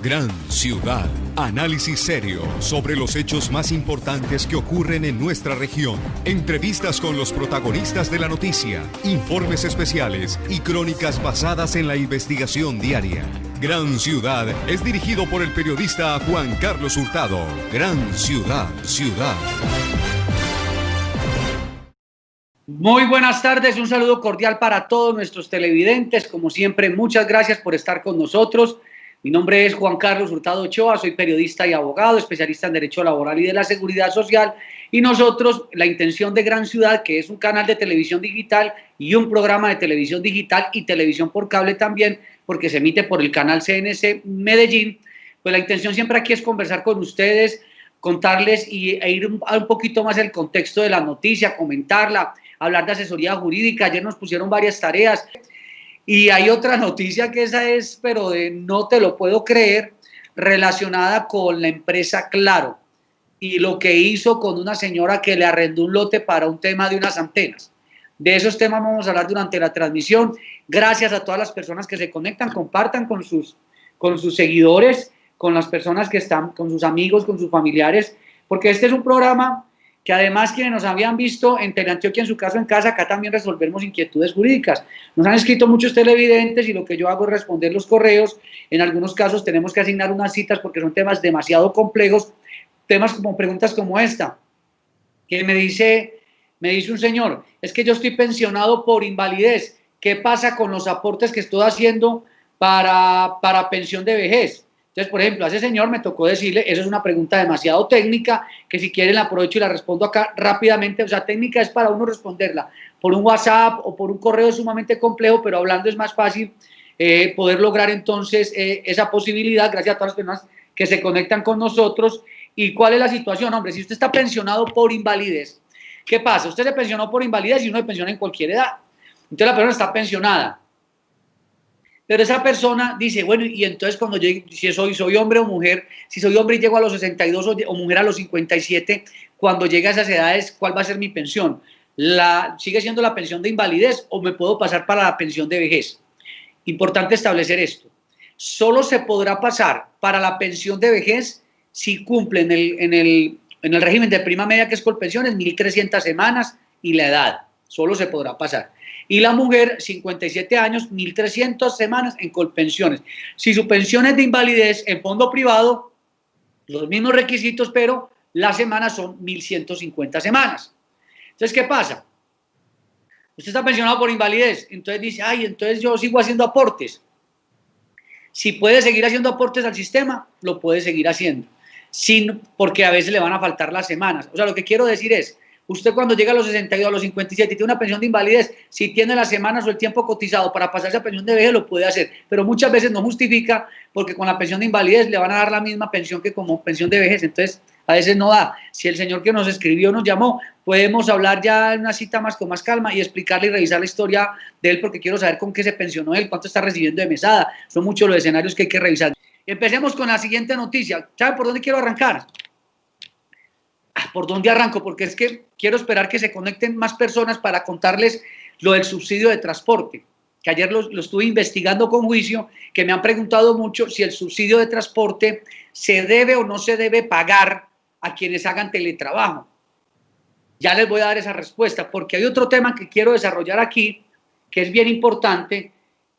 Gran Ciudad. Análisis serio sobre los hechos más importantes que ocurren en nuestra región. Entrevistas con los protagonistas de la noticia, informes especiales y crónicas basadas en la investigación diaria. Gran Ciudad es dirigido por el periodista Juan Carlos Hurtado. Gran Ciudad. Muy buenas tardes, un saludo cordial para todos nuestros televidentes. Como siempre, muchas gracias por estar con nosotros. Mi nombre es Juan Carlos Hurtado Ochoa, soy periodista y abogado, especialista en Derecho Laboral y de la Seguridad Social. Y nosotros, la intención de Gran Ciudad, que es un canal de televisión digital y un programa de televisión digital y televisión por cable también, porque se emite por el canal CNC Medellín, pues la intención siempre aquí es conversar con ustedes, contarles e ir un poquito más el contexto de la noticia, comentarla, hablar de asesoría jurídica. Ayer nos pusieron varias tareas. Y hay otra noticia que esa es, pero de no te lo puedo creer, relacionada con la empresa Claro y lo que hizo con una señora que le arrendó un lote para un tema de unas antenas. De esos temas vamos a hablar durante la transmisión. Gracias a todas las personas que se conectan, compartan con sus seguidores, con las personas que están, con sus amigos, con sus familiares, porque este es un programa que además quienes nos habían visto en Teleantioquia, en su caso en casa, acá también resolvemos inquietudes jurídicas. Nos han escrito muchos televidentes y lo que yo hago es responder los correos. En algunos casos tenemos que asignar unas citas porque son temas demasiado complejos, temas como preguntas como esta, que me dice un señor, es que yo estoy pensionado por invalidez, ¿qué pasa con los aportes que estoy haciendo para pensión de vejez? Entonces, por ejemplo, a ese señor me tocó decirle, eso es una pregunta demasiado técnica, que si quieren la aprovecho y la respondo acá rápidamente. O sea, técnica es para uno responderla por un WhatsApp o por un correo sumamente complejo, pero hablando es más fácil poder lograr entonces esa posibilidad, gracias a todas las personas que se conectan con nosotros. ¿Y cuál es la situación? Hombre, si usted está pensionado por invalidez, ¿qué pasa? Usted se pensionó por invalidez y uno se pensiona en cualquier edad. Entonces la persona está pensionada. Pero esa persona dice, bueno, y entonces cuando yo, si soy hombre o mujer, si soy hombre y llego a los 62 o mujer a los 57, cuando llegue a esas edades, ¿cuál va a ser mi pensión? ¿Sigue siendo la pensión de invalidez o me puedo pasar para la pensión de vejez? Importante establecer esto. Solo se podrá pasar para la pensión de vejez si cumple en el régimen de prima media, que es Colpensiones, 1.300 semanas y la edad. Solo se podrá pasar. Y la mujer, 57 años, 1.300 semanas en Colpensiones. Si su pensión es de invalidez en fondo privado, los mismos requisitos, pero las semanas son 1.150 semanas. Entonces, ¿qué pasa? Usted está pensionado por invalidez, entonces dice, ay, entonces yo sigo haciendo aportes. Si puede seguir haciendo aportes al sistema, lo puede seguir haciendo, porque a veces le van a faltar las semanas. O sea, lo que quiero decir es, usted cuando llega a los 62, a los 57 y tiene una pensión de invalidez, si tiene las semanas o el tiempo cotizado para pasarse a pensión de vejez, lo puede hacer, pero muchas veces no justifica porque con la pensión de invalidez le van a dar la misma pensión que como pensión de vejez, entonces a veces no da. Si el señor que nos escribió nos llamó, podemos hablar ya en una cita más con más calma y explicarle y revisar la historia de él, porque quiero saber con qué se pensionó él, cuánto está recibiendo de mesada. Son muchos los escenarios que hay que revisar. Empecemos con la siguiente noticia. ¿Sabe por dónde quiero arrancar? ¿Por dónde arranco? Porque es que quiero esperar que se conecten más personas para contarles lo del subsidio de transporte, que ayer lo estuve investigando con juicio, que me han preguntado mucho si el subsidio de transporte se debe o no se debe pagar a quienes hagan teletrabajo. Ya les voy a dar esa respuesta, porque hay otro tema que quiero desarrollar aquí, que es bien importante,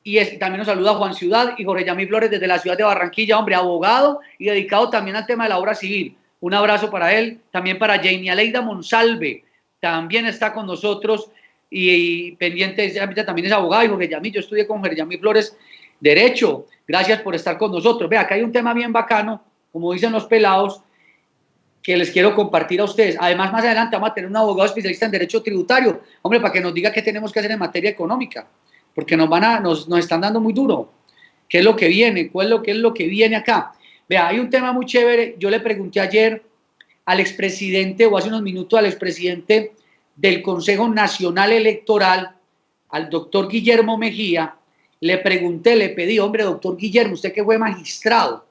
y también nos saluda Juan Ciudad y Jorge Yamil Flores desde la ciudad de Barranquilla, hombre, abogado y dedicado también al tema de la obra civil. Un abrazo para él, también para Jamie Aleida Monsalve, también está con nosotros y pendiente, ella también es abogada, y Jorge Yamil, yo estudié con Jorge Yamil Flores Derecho, gracias por estar con nosotros. Vea, acá hay un tema bien bacano, como dicen los pelados, que les quiero compartir a ustedes. Además, más adelante vamos a tener un abogado especialista en Derecho Tributario, hombre, para que nos diga qué tenemos que hacer en materia económica, porque nos están dando muy duro. ¿Qué es lo que viene? ¿Qué es lo que viene acá? Vea, hay un tema muy chévere. Yo le pregunté ayer al expresidente, o hace unos minutos al expresidente del Consejo Nacional Electoral, al doctor Guillermo Mejía, le pedí, hombre, doctor Guillermo, usted que fue magistrado,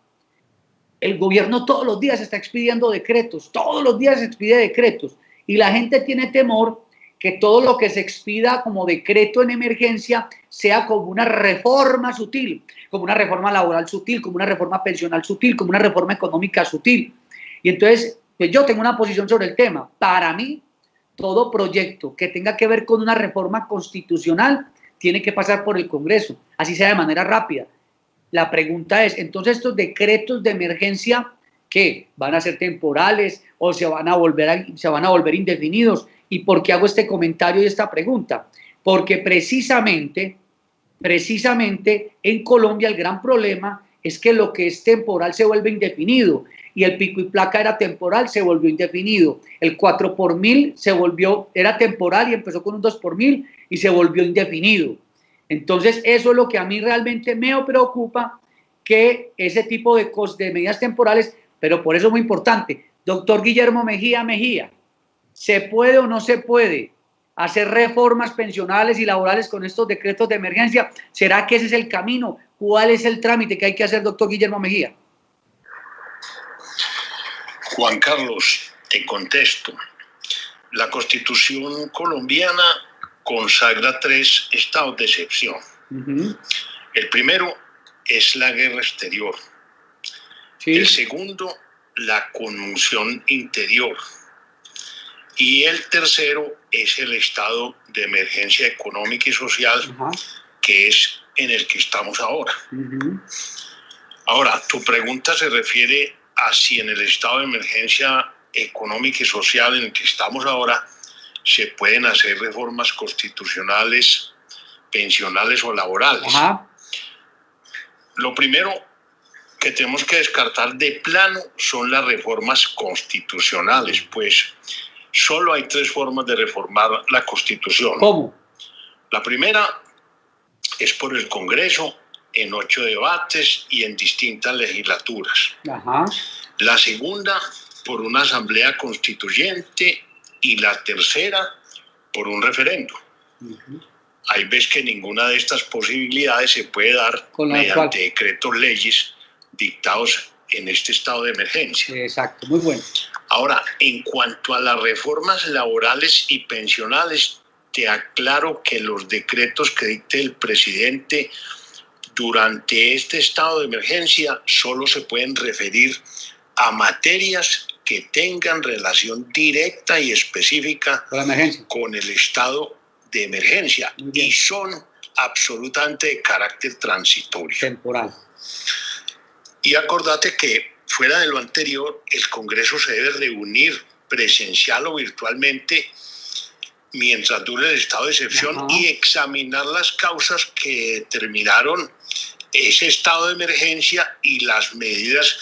el gobierno todos los días está expidiendo decretos, todos los días se expide decretos, y la gente tiene temor que todo lo que se expida como decreto en emergencia sea como una reforma sutil, como una reforma laboral sutil, como una reforma pensional sutil, como una reforma económica sutil. Y entonces, pues yo tengo una posición sobre el tema. Para mí, todo proyecto que tenga que ver con una reforma constitucional tiene que pasar por el Congreso, así sea de manera rápida. La pregunta es, entonces, estos decretos de emergencia, ¿qué? ¿Van a ser temporales o se van a volver indefinidos? ¿Y por qué hago este comentario y esta pregunta? Porque precisamente en Colombia el gran problema es que lo que es temporal se vuelve indefinido, y el pico y placa era temporal, se volvió indefinido. El 4 por mil era temporal y empezó con un 2 por mil y se volvió indefinido. Entonces eso es lo que a mí realmente me preocupa, que ese tipo de medidas temporales, pero por eso es muy importante. Doctor Guillermo Mejía, ¿se puede o no se puede hacer reformas pensionales y laborales con estos decretos de emergencia? ¿Será que ese es el camino? ¿Cuál es el trámite que hay que hacer, doctor Guillermo Mejía? Juan Carlos, te contesto. La Constitución colombiana consagra 3 estados de excepción. El primero es la guerra exterior. Sí. El segundo, la conmoción interior. Y el tercero es el estado de emergencia económica y social, que es en el que estamos ahora. Ahora, tu pregunta se refiere a si en el estado de emergencia económica y social en el que estamos ahora se pueden hacer reformas constitucionales, pensionales o laborales. Lo primero que tenemos que descartar de plano son las reformas constitucionales, pues solo hay 3 formas de reformar la Constitución. ¿Cómo? La primera es por el Congreso, en 8 debates y en distintas legislaturas. La segunda, por una asamblea constituyente, y la tercera, por un referéndum. Hay veces que ninguna de estas posibilidades se puede dar mediante decretos leyes dictados en este estado de emergencia. Exacto, muy bueno. Ahora, en cuanto a las reformas laborales y pensionales, te aclaro que los decretos que dicte el presidente durante este estado de emergencia solo se pueden referir a materias que tengan relación directa y específica con el estado de emergencia y son absolutamente de carácter transitorio. Temporal. Y acordate que fuera de lo anterior, el Congreso se debe reunir presencial o virtualmente mientras dure el estado de excepción y examinar las causas que determinaron ese estado de emergencia y las medidas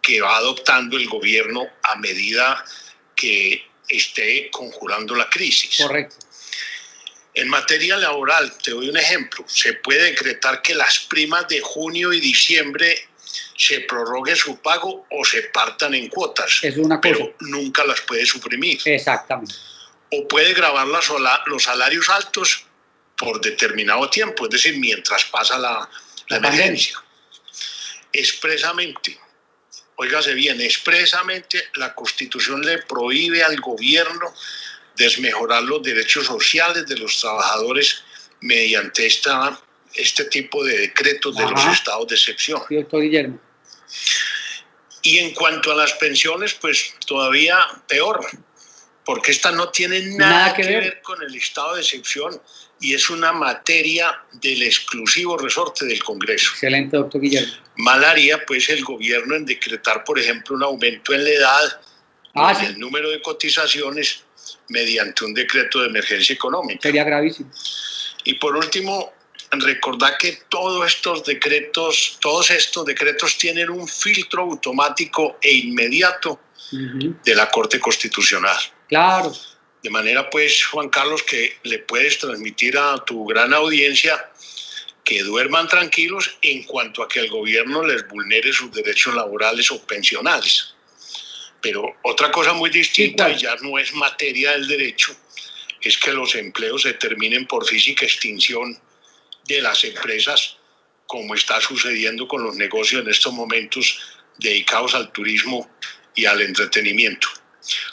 que va adoptando el gobierno a medida que esté conjurando la crisis. Correcto. En materia laboral, te doy un ejemplo. Se puede decretar que las primas de junio y diciembre se prorrogue su pago o se partan en cuotas. Es una cosa. Pero nunca las puede suprimir. Exactamente. O puede gravar los salarios altos por determinado tiempo, es decir, mientras pasa la emergencia. Expresamente, óigase bien, expresamente la Constitución le prohíbe al gobierno desmejorar los derechos sociales de los trabajadores mediante este tipo de decretos de los estados de excepción. Sí, doctor Guillermo. Y en cuanto a las pensiones, pues todavía peor, porque esta no tiene nada que ver con el estado de excepción y es una materia del exclusivo resorte del Congreso. Excelente, doctor Guillermo. Mal haría pues el gobierno en decretar, por ejemplo, un aumento en la edad y el número de cotizaciones mediante un decreto de emergencia económica. Sería gravísimo. Y por último, recordar que todos estos decretos tienen un filtro automático e inmediato de la Corte Constitucional. Claro. De manera, pues, Juan Carlos, que le puedes transmitir a tu gran audiencia que duerman tranquilos en cuanto a que el gobierno les vulnere sus derechos laborales o pensionales. Pero otra cosa muy distinta, y ya no es materia del derecho, es que los empleos se terminen por física extinción de las empresas, como está sucediendo con los negocios en estos momentos dedicados al turismo y al entretenimiento.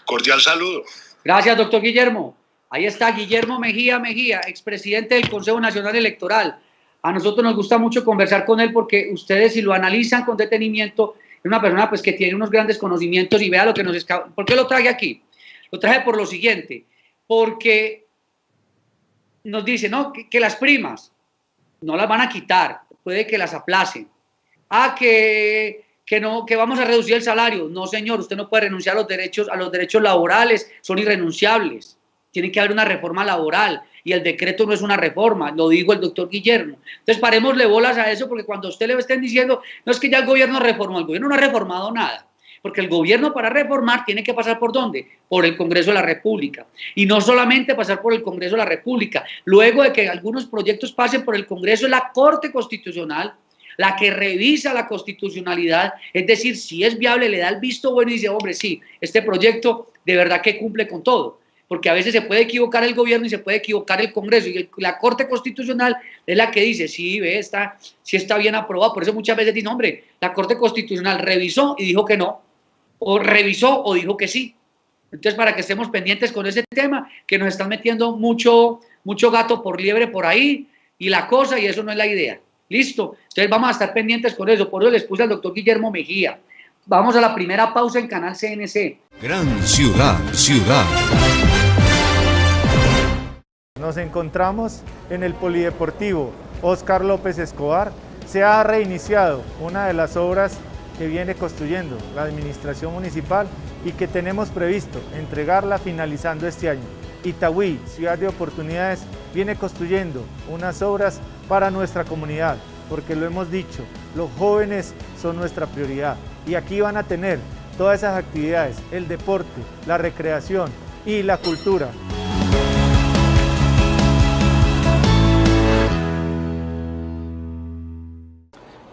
Cordial saludo. Gracias, doctor Guillermo. Ahí está Guillermo Mejía, expresidente del Consejo Nacional Electoral. A nosotros nos gusta mucho conversar con él porque ustedes, si lo analizan con detenimiento, es una persona pues que tiene unos grandes conocimientos y vea lo que nos escapa. ¿Por qué lo traje aquí? Lo traje por lo siguiente, porque nos dice, ¿no? que las primas no las van a quitar, puede que las aplacen. Que vamos a reducir el salario. No, señor, usted no puede renunciar a los derechos laborales, son irrenunciables. Tiene que haber una reforma laboral y el decreto no es una reforma, lo dijo el doctor Guillermo. Entonces parémosle bolas a eso, porque cuando a usted le estén diciendo, no es que ya el gobierno reformó, el gobierno no ha reformado nada, porque el gobierno para reformar tiene que pasar ¿por dónde? Por el Congreso de la República. Y no solamente pasar por el Congreso de la República, luego de que algunos proyectos pasen por el Congreso, es la Corte Constitucional la que revisa la constitucionalidad, es decir, si es viable, le da el visto bueno y dice, hombre, sí, este proyecto de verdad que cumple con todo, porque a veces se puede equivocar el gobierno y se puede equivocar el Congreso, y la Corte Constitucional es la que dice, sí, sí está bien aprobado. Por eso muchas veces dicen, hombre, la Corte Constitucional revisó y dijo que no, o revisó o dijo que sí. Entonces, para que estemos pendientes con ese tema, que nos están metiendo mucho gato por liebre por ahí, y la cosa, y eso no es la idea. Listo, entonces vamos a estar pendientes con eso. Por eso les puse al doctor Guillermo Mejía. Vamos a la primera pausa en Canal CNC. Gran Ciudad. Nos encontramos en el Polideportivo Óscar López Escobar. Se ha reiniciado una de las obras que viene construyendo la administración municipal y que tenemos previsto entregarla finalizando este año. Itagüí, Ciudad de Oportunidades, viene construyendo unas obras para nuestra comunidad, porque lo hemos dicho, los jóvenes son nuestra prioridad y aquí van a tener todas esas actividades, el deporte, la recreación y la cultura.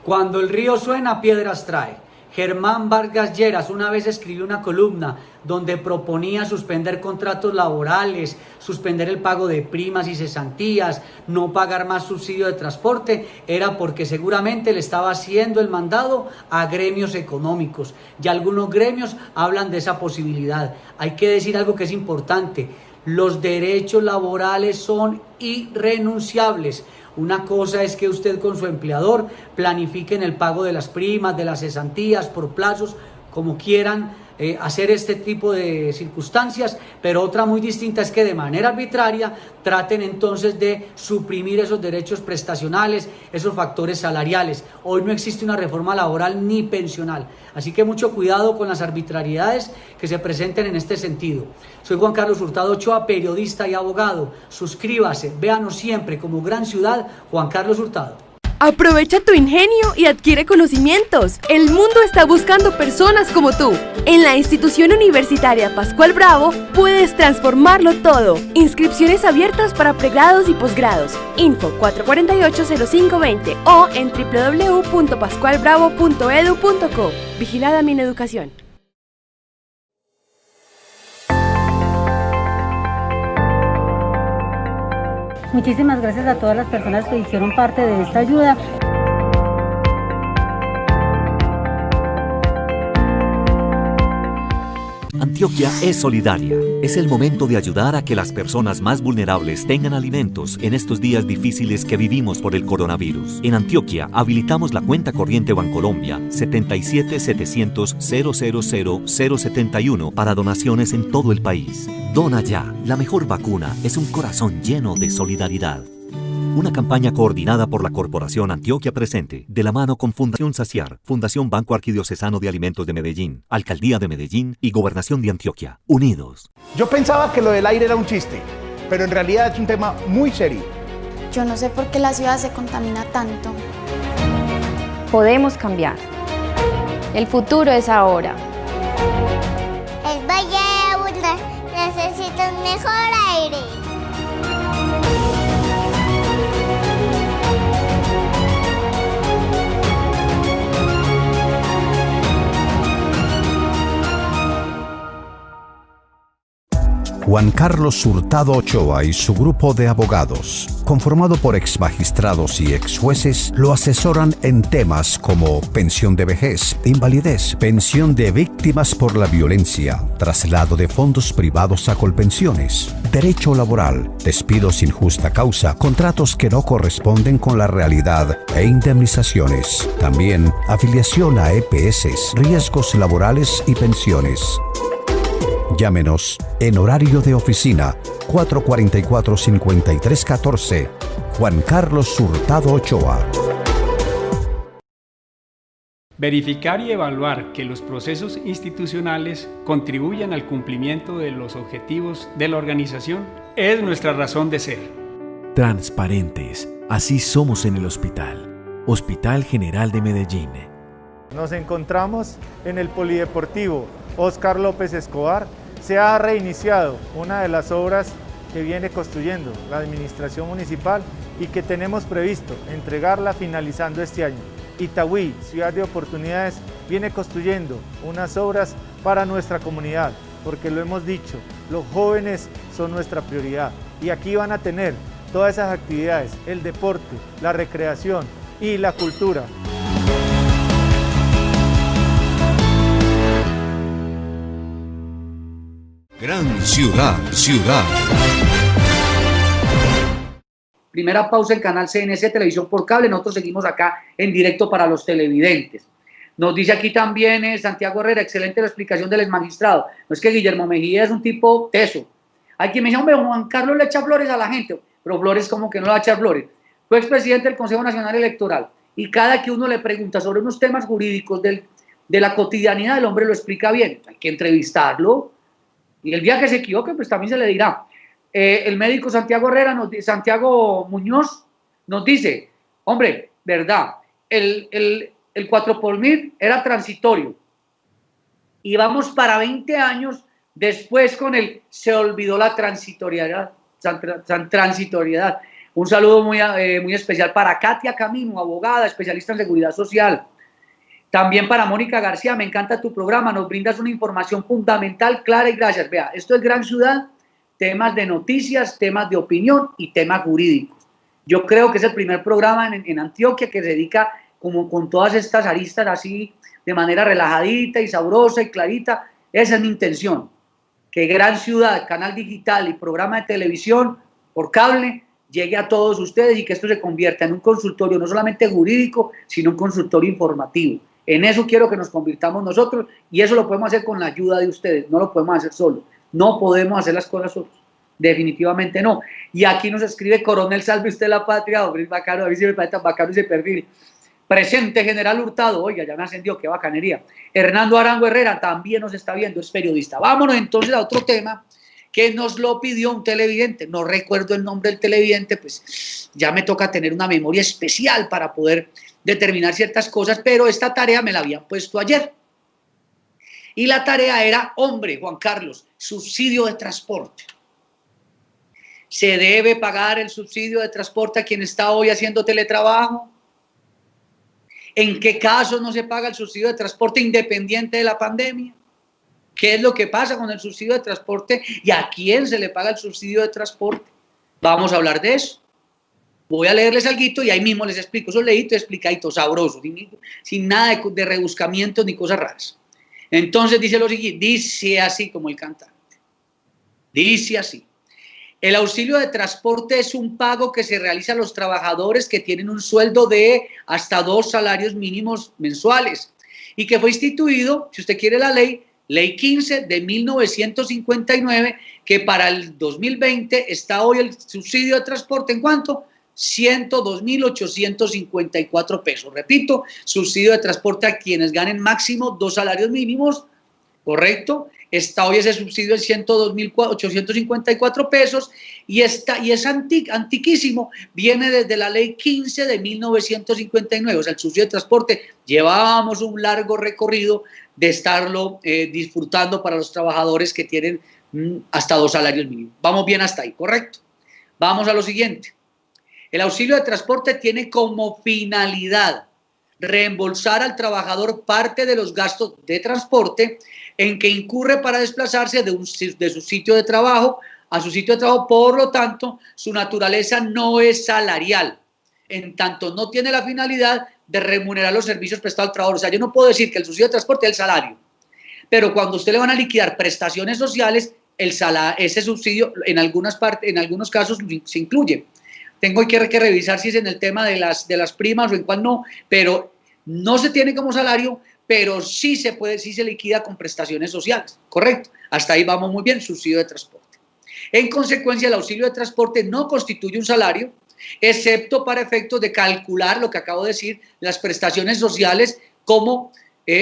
Cuando el río suena, piedras trae. Germán Vargas Lleras una vez escribió una columna donde proponía suspender contratos laborales, suspender el pago de primas y cesantías, no pagar más subsidio de transporte, era porque seguramente le estaba haciendo el mandado a gremios económicos. Y algunos gremios hablan de esa posibilidad. Hay que decir algo que es importante: los derechos laborales son irrenunciables. Una cosa es que usted con su empleador planifiquen el pago de las primas, de las cesantías, por plazos, como quieran hacer este tipo de circunstancias, pero otra muy distinta es que de manera arbitraria traten entonces de suprimir esos derechos prestacionales, esos factores salariales. Hoy no existe una reforma laboral ni pensional, así que mucho cuidado con las arbitrariedades que se presenten en este sentido. Soy Juan Carlos Hurtado Ochoa, periodista y abogado. Suscríbase, véanos siempre como Gran Ciudad, Juan Carlos Hurtado. Aprovecha tu ingenio y adquiere conocimientos. El mundo está buscando personas como tú. En la institución universitaria Pascual Bravo puedes transformarlo todo. Inscripciones abiertas para pregrados y posgrados. Info 448-0520 o en www.pascualbravo.edu.co. Vigilada Mineducación. Muchísimas gracias a todas las personas que hicieron parte de esta ayuda. Antioquia es solidaria. Es el momento de ayudar a que las personas más vulnerables tengan alimentos en estos días difíciles que vivimos por el coronavirus. En Antioquia habilitamos la cuenta corriente Bancolombia 77-700-000-071 para donaciones en todo el país. Dona ya. La mejor vacuna es un corazón lleno de solidaridad. Una campaña coordinada por la Corporación Antioquia Presente, de la mano con Fundación Saciar, Fundación Banco Arquidiocesano de Alimentos de Medellín, Alcaldía de Medellín y Gobernación de Antioquia. Unidos. Yo pensaba que lo del aire era un chiste, pero en realidad es un tema muy serio. Yo no sé por qué la ciudad se contamina tanto. Podemos cambiar. El futuro es ahora. El Valle de Aburrá necesita un mejor aire. Juan Carlos Hurtado Ochoa y su grupo de abogados, conformado por exmagistrados y exjueces, lo asesoran en temas como pensión de vejez, invalidez, pensión de víctimas por la violencia, traslado de fondos privados a Colpensiones, derecho laboral, despidos sin justa causa, contratos que no corresponden con la realidad e indemnizaciones. También afiliación a EPS, riesgos laborales y pensiones. Llámenos en horario de oficina 444-5314. Juan Carlos Hurtado Ochoa. Verificar y evaluar que los procesos institucionales contribuyan al cumplimiento de los objetivos de la organización es nuestra razón de ser. Transparentes, así somos en el hospital. Hospital General de Medellín. Nos encontramos en el Polideportivo Óscar López Escobar. Se ha reiniciado una de las obras que viene construyendo la administración municipal y que tenemos previsto entregarla finalizando este año. Itagüí, ciudad de oportunidades, viene construyendo unas obras para nuestra comunidad, porque lo hemos dicho, los jóvenes son nuestra prioridad y aquí van a tener todas esas actividades, el deporte, la recreación y la cultura. Gran ciudad. Primera pausa en Canal CNC, Televisión por Cable. Nosotros seguimos acá en directo para los televidentes. Nos dice aquí también Santiago Herrera, excelente la explicación del exmagistrado. No es que Guillermo Mejía es un tipo teso. Hay quien me dice, hombre, Juan Carlos le echa flores a la gente, pero flores como que no le va a echar flores. Fue expresidente del Consejo Nacional Electoral y cada que uno le pregunta sobre unos temas jurídicos de la cotidianidad, el hombre lo explica bien. Hay que entrevistarlo y el día que se equivoque, pues también se le dirá. El médico Santiago Muñoz nos dice, hombre, verdad, el 4x1000 era transitorio y vamos para 20 años después con se olvidó la transitoriedad. Un saludo muy especial para Katia Camino, abogada, especialista en seguridad social. También para Mónica García, me encanta tu programa, nos brindas una información fundamental, clara y gracias. Vea, esto es Gran Ciudad, temas de noticias, temas de opinión y temas jurídicos. Yo creo que es el primer programa en Antioquia que se dedica como con todas estas aristas así, de manera relajadita y sabrosa y clarita. Esa es mi intención, que Gran Ciudad, canal digital y programa de televisión por cable llegue a todos ustedes y que esto se convierta en un consultorio no solamente jurídico, sino un consultorio informativo. En eso quiero que nos convirtamos nosotros y eso lo podemos hacer con la ayuda de ustedes, no lo podemos hacer solos, no podemos hacer las cosas solos, definitivamente no. Y aquí nos escribe Coronel, salve usted la patria, hombre, es bacano, a mí sí me parece tan bacano ese perfil. Presente General Hurtado, oiga, ya me ascendió, qué bacanería. Hernando Arango Herrera también nos está viendo, es periodista. Vámonos entonces a otro tema que nos lo pidió un televidente, no recuerdo el nombre del televidente, pues ya me toca tener una memoria especial para poder determinar ciertas cosas, pero esta tarea me la habían puesto ayer. Y la tarea era, hombre, Juan Carlos, subsidio de transporte. ¿Se debe pagar el subsidio de transporte a quien está hoy haciendo teletrabajo? ¿En qué casos no se paga el subsidio de transporte independiente de la pandemia? ¿Qué es lo que pasa con el subsidio de transporte y a quién se le paga el subsidio de transporte? Vamos a hablar de eso. Voy a leerles algo y ahí mismo les explico. Eso leíto y explicadito, sabroso, sin nada de rebuscamientos ni cosas raras. Entonces dice lo siguiente, dice así como el cantante. Dice así. El auxilio de transporte es un pago que se realiza a los trabajadores que tienen un sueldo de hasta 2 salarios mínimos mensuales y que fue instituido, si usted quiere la ley 15 de 1959, que para el 2020 está hoy el subsidio de transporte ¿en cuánto? 102.854 pesos. Repito, subsidio de transporte a quienes ganen máximo 2 salarios mínimos, ¿correcto? Está hoy ese subsidio en 102.854 pesos y es antiquísimo, viene desde la ley 15 de 1959, o sea, el subsidio de transporte, llevábamos un largo recorrido de estarlo disfrutando para los trabajadores que tienen hasta 2 salarios mínimos. Vamos bien hasta ahí, ¿correcto? Vamos a lo siguiente. El auxilio de transporte tiene como finalidad reembolsar al trabajador parte de los gastos de transporte en que incurre para desplazarse de su sitio de trabajo a su sitio de trabajo. Por lo tanto, su naturaleza no es salarial, en tanto no tiene la finalidad de remunerar los servicios prestados al trabajador. O sea, yo no puedo decir que el subsidio de transporte es el salario, pero cuando usted le van a liquidar prestaciones sociales, ese subsidio en algunos casos se incluye. Tengo que revisar si es en el tema de las primas o en cuál no, pero no se tiene como salario, pero sí se liquida con prestaciones sociales, correcto. Hasta ahí vamos muy bien, subsidio de transporte. En consecuencia, el auxilio de transporte no constituye un salario, excepto para efectos de calcular lo que acabo de decir, las prestaciones sociales, como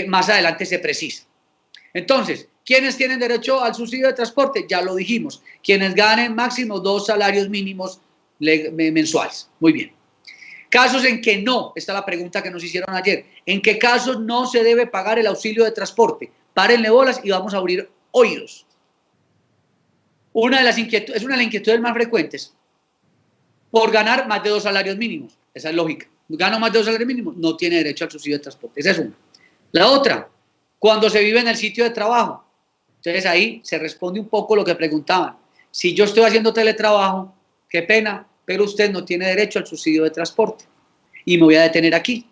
más adelante se precisa. Entonces, ¿quiénes tienen derecho al subsidio de transporte? Ya lo dijimos, quienes ganen máximo 2 salarios mínimos mensuales. Muy bien. Casos en que no, esta es la pregunta que nos hicieron ayer, ¿en qué casos no se debe pagar el auxilio de transporte? Párenle bolas y vamos a abrir oídos. Es una de las inquietudes más frecuentes. Por ganar más de 2 salarios mínimos. Esa es lógica. Gano más de 2 salarios mínimos, no tiene derecho al subsidio de transporte. Esa es una. La otra, cuando se vive en el sitio de trabajo. Entonces ahí se responde un poco lo que preguntaban. Si yo estoy haciendo teletrabajo, qué pena, pero usted no tiene derecho al subsidio de transporte. Y me voy a detener aquí.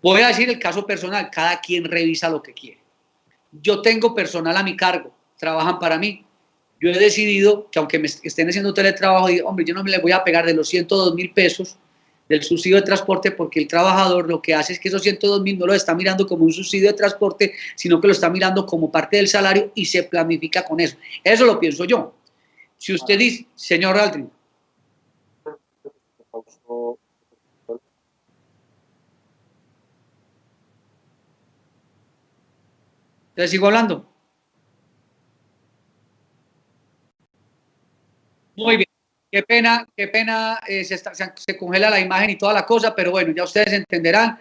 Voy a decir el caso personal, cada quien revisa lo que quiere. Yo tengo personal a mi cargo, trabajan para mí. Yo he decidido que aunque me estén haciendo teletrabajo, digo, hombre, yo no me le voy a pegar de los 102.000 pesos del subsidio de transporte, porque el trabajador lo que hace es que esos 102.000 no lo está mirando como un subsidio de transporte, sino que lo está mirando como parte del salario y se planifica con eso. Eso lo pienso yo. Si usted dice, señor Aldrin. ¿Le sigo hablando? Muy bien. Qué pena se congela la imagen y toda la cosa, pero bueno, ya ustedes entenderán.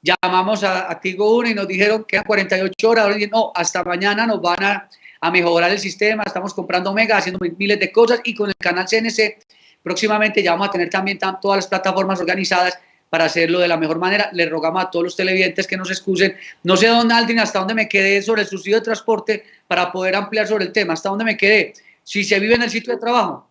Llamamos a Tigo 1 y nos dijeron que eran 48 horas. Ahora no, hasta mañana nos van a mejorar el sistema. Estamos comprando Mega, haciendo miles de cosas, y con el canal CNC próximamente ya vamos a tener también todas las plataformas organizadas para hacerlo de la mejor manera. Les rogamos a todos los televidentes que nos excusen. No sé, don Aldrin, hasta dónde me quedé sobre el subsidio de transporte para poder ampliar sobre el tema. ¿Hasta dónde me quedé? Si se vive en el sitio de trabajo.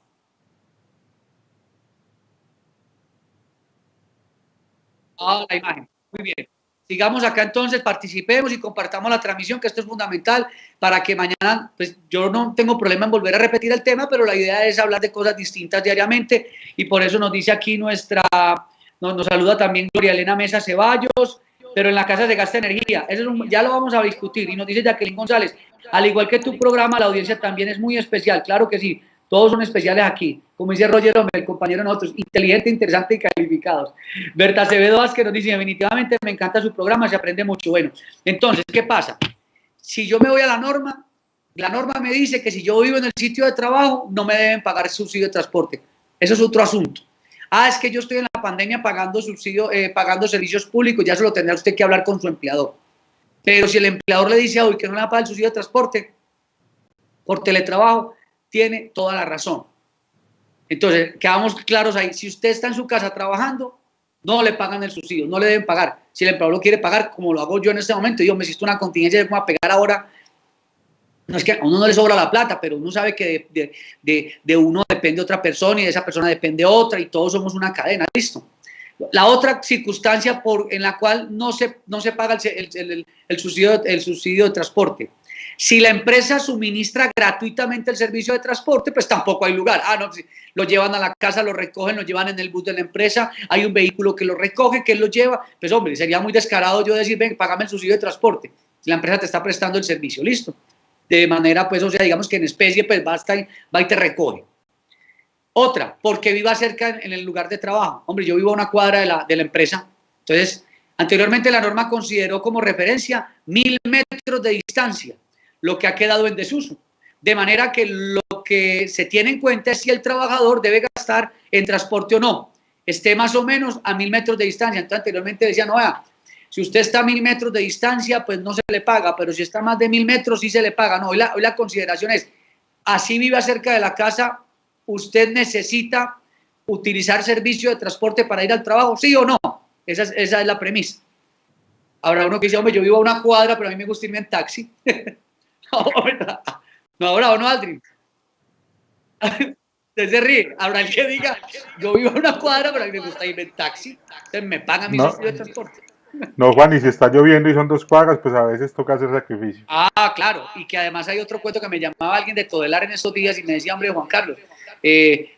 La imagen. Muy bien. Sigamos acá entonces, participemos y compartamos la transmisión, que esto es fundamental para que mañana, pues yo no tengo problema en volver a repetir el tema, pero la idea es hablar de cosas distintas diariamente, y por eso nos dice aquí nos saluda también Gloria Elena Mesa Ceballos, pero en la casa se gasta energía. Eso ya lo vamos a discutir. Y nos dice Jacqueline González, al igual que tu programa, la audiencia también es muy especial. Claro que sí, todos son especiales aquí. Como dice Roger, el compañero de nosotros, inteligente, interesante y calificados. Berta Acevedo Vázquez nos dice, definitivamente me encanta su programa, se aprende mucho. Bueno, entonces, ¿qué pasa? Si yo me voy a la norma me dice que si yo vivo en el sitio de trabajo, no me deben pagar subsidio de transporte. Eso es otro asunto. Es que yo estoy en la pandemia pagando servicios públicos, ya se lo tendrá usted que hablar con su empleador. Pero si el empleador le dice hoy que no le va a pagar el subsidio de transporte por teletrabajo, tiene toda la razón. Entonces, quedamos claros ahí. Si usted está en su casa trabajando, no le pagan el subsidio, no le deben pagar. Si el empleador lo quiere pagar, como lo hago yo en este momento, yo me existe una contingencia que me voy a pegar ahora. No es que a uno no le sobra la plata, pero uno sabe que de uno depende otra persona y de esa persona depende otra, y todos somos una cadena, listo. La otra circunstancia en la cual no se paga el subsidio de transporte. Si la empresa suministra gratuitamente el servicio de transporte, pues tampoco hay lugar. No, lo llevan a la casa, lo recogen, lo llevan en el bus de la empresa, hay un vehículo que lo recoge, que lo lleva. Pues hombre, sería muy descarado yo decir, ven, págame el subsidio de transporte. Si la empresa te está prestando el servicio, listo. De manera, pues, o sea, digamos que en especie, pues va y te recoge. Otra, porque viva cerca en el lugar de trabajo. Hombre, yo vivo a una cuadra de la empresa. Entonces, anteriormente la norma consideró como referencia 1000 metros de distancia, lo que ha quedado en desuso. De manera que lo que se tiene en cuenta es si el trabajador debe gastar en transporte o no. Esté más o menos a 1000 metros de distancia. Entonces, anteriormente decía, no, vea, si usted está a 1000 metros de distancia, pues no se le paga, pero si está más de 1000 metros, sí se le paga. No, hoy la consideración es, así viva cerca de la casa, ¿usted necesita utilizar servicio de transporte para ir al trabajo? ¿Sí o no? Esa es la premisa. Habrá uno que dice, hombre, yo vivo a una cuadra, pero a mí me gusta irme en taxi. No habrá uno, Aldrin. Usted se ríe. Habrá el que diga, yo vivo a una cuadra, pero a mí me gusta irme en taxi. Entonces me pagan mi subsidio de transporte. No, Juan, y si está lloviendo y son 2 cuadras, pues a veces toca hacer sacrificio. Ah, claro, y que además hay otro cuento que me llamaba alguien de Todelar en estos días y me decía, hombre, Juan Carlos,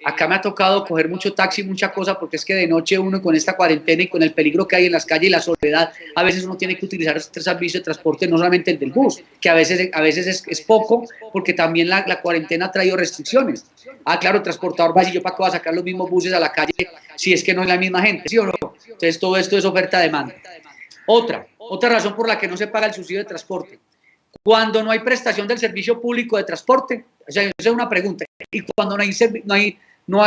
acá me ha tocado coger mucho taxi, mucha cosa, porque es que de noche uno con esta cuarentena y con el peligro que hay en las calles y la soledad, a veces uno tiene que utilizar este servicio de transporte, no solamente el del bus, que a veces es poco, porque también la cuarentena ha traído restricciones. Ah, claro, el transportador va y yo para qué voy a sacar los mismos buses a la calle si es que no es la misma gente, ¿sí o no? Entonces todo esto es oferta-demanda. Otra razón por la que no se paga el subsidio de transporte. Cuando no hay prestación del servicio público de transporte, o sea, esa es una pregunta, y cuando no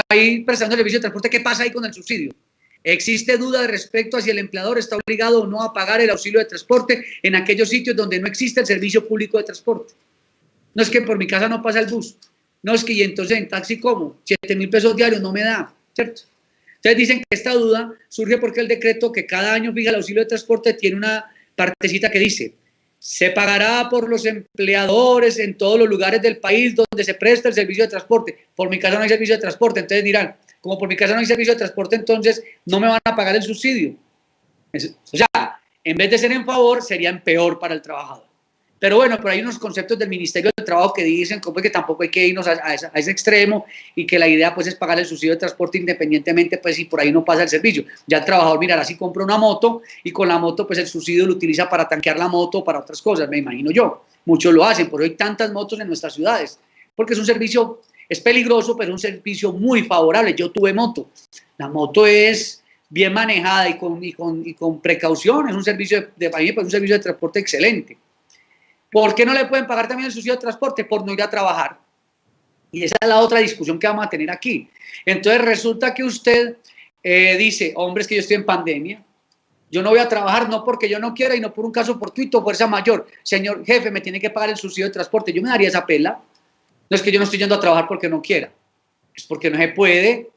hay prestación del servicio de transporte, ¿qué pasa ahí con el subsidio? ¿Existe duda de respecto a si el empleador está obligado o no a pagar el auxilio de transporte en aquellos sitios donde no existe el servicio público de transporte? No es que por mi casa no pasa el bus, no es que y entonces en taxi como 7.000 pesos diarios no me da, ¿cierto? Entonces dicen que esta duda surge porque el decreto que cada año fija el auxilio de transporte tiene una partecita que dice: se pagará por los empleadores en todos los lugares del país donde se presta el servicio de transporte. Por mi casa no hay servicio de transporte, entonces dirán, como por mi casa no hay servicio de transporte, entonces no me van a pagar el subsidio. O sea, en vez de ser en favor, sería en peor para el trabajador. Pero bueno, pero hay unos conceptos del Ministerio del Trabajo que dicen como que tampoco hay que irnos a ese extremo y que la idea pues es pagar el subsidio de transporte independientemente pues si por ahí no pasa el servicio. Ya el trabajador mirará si compra una moto y con la moto pues el subsidio lo utiliza para tanquear la moto o para otras cosas, me imagino yo. Muchos lo hacen, por hoy hay tantas motos en nuestras ciudades, porque es un servicio, es peligroso, pero es un servicio muy favorable. Yo tuve moto, la moto es bien manejada y con precaución, es un servicio para mí pues un servicio de transporte excelente. ¿Por qué no le pueden pagar también el subsidio de transporte? Por no ir a trabajar. Y esa es la otra discusión que vamos a tener aquí. Entonces resulta que usted dice, hombre, es que yo estoy en pandemia, yo no voy a trabajar no porque yo no quiera y no por un caso fortuito, fuerza mayor. Señor jefe, me tiene que pagar el subsidio de transporte. Yo me daría esa pela. No es que yo no estoy yendo a trabajar porque no quiera, es porque no se puede.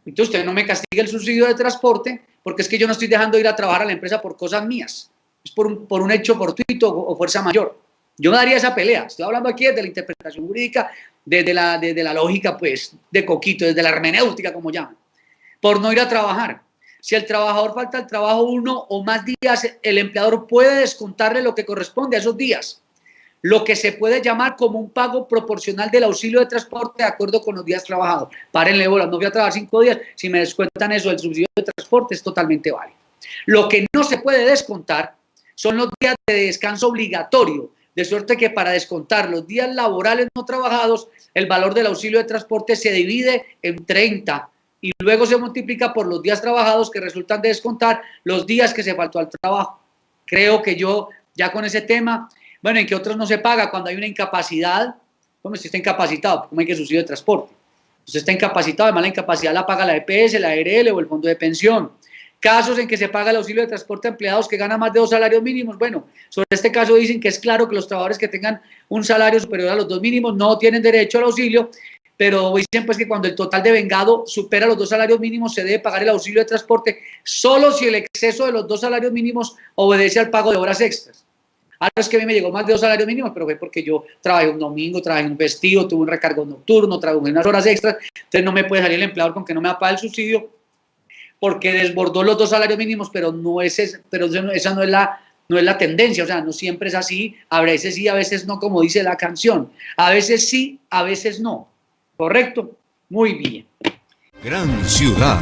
Entonces usted no me castiga el subsidio de transporte porque es que yo no estoy dejando de ir a trabajar a la empresa por cosas mías. Es por un hecho fortuito o fuerza mayor. Yo me daría esa pelea. Estoy hablando aquí desde la interpretación jurídica, desde la lógica, pues, de Coquito, desde la hermenéutica, como llaman. Por no ir a trabajar. Si el trabajador falta al trabajo 1 o más días, el empleador puede descontarle lo que corresponde a esos días. Lo que se puede llamar como un pago proporcional del auxilio de transporte de acuerdo con los días trabajados. Párenle bolas, no voy a trabajar 5 días. Si me descuentan eso del subsidio de transporte, es totalmente válido. Lo que no se puede descontar son los días de descanso obligatorio. De suerte que para descontar los días laborales no trabajados, el valor del auxilio de transporte se divide en 30 y luego se multiplica por los días trabajados que resultan de descontar los días que se faltó al trabajo. Creo que yo ya con ese tema, bueno, en que otros no se paga cuando hay una incapacidad, bueno, si está incapacitado, ¿cómo hay que subsidio de transporte? Usted está incapacitado, además la incapacidad la paga la EPS, la ARL o el fondo de pensión. Casos en que se paga el auxilio de transporte a empleados que ganan más de 2 salarios mínimos. Bueno, sobre este caso dicen que es claro que los trabajadores que tengan un salario superior a los 2 mínimos no tienen derecho al auxilio, pero dicen pues que cuando el total de vengado supera los 2 salarios mínimos se debe pagar el auxilio de transporte solo si el exceso de los 2 salarios mínimos obedece al pago de horas extras. Ahora es que a mí me llegó más de 2 salarios mínimos, pero fue porque yo trabajé un domingo, trabajé un festivo, tuve un recargo nocturno, trabajé unas horas extras, entonces no me puede salir el empleador con que no me va a pagar el subsidio porque desbordó los 2 salarios mínimos, pero esa no es la tendencia, o sea, no siempre es así, a veces sí, a veces no, como dice la canción, a veces sí, a veces no, ¿correcto? Muy bien. Gran ciudad.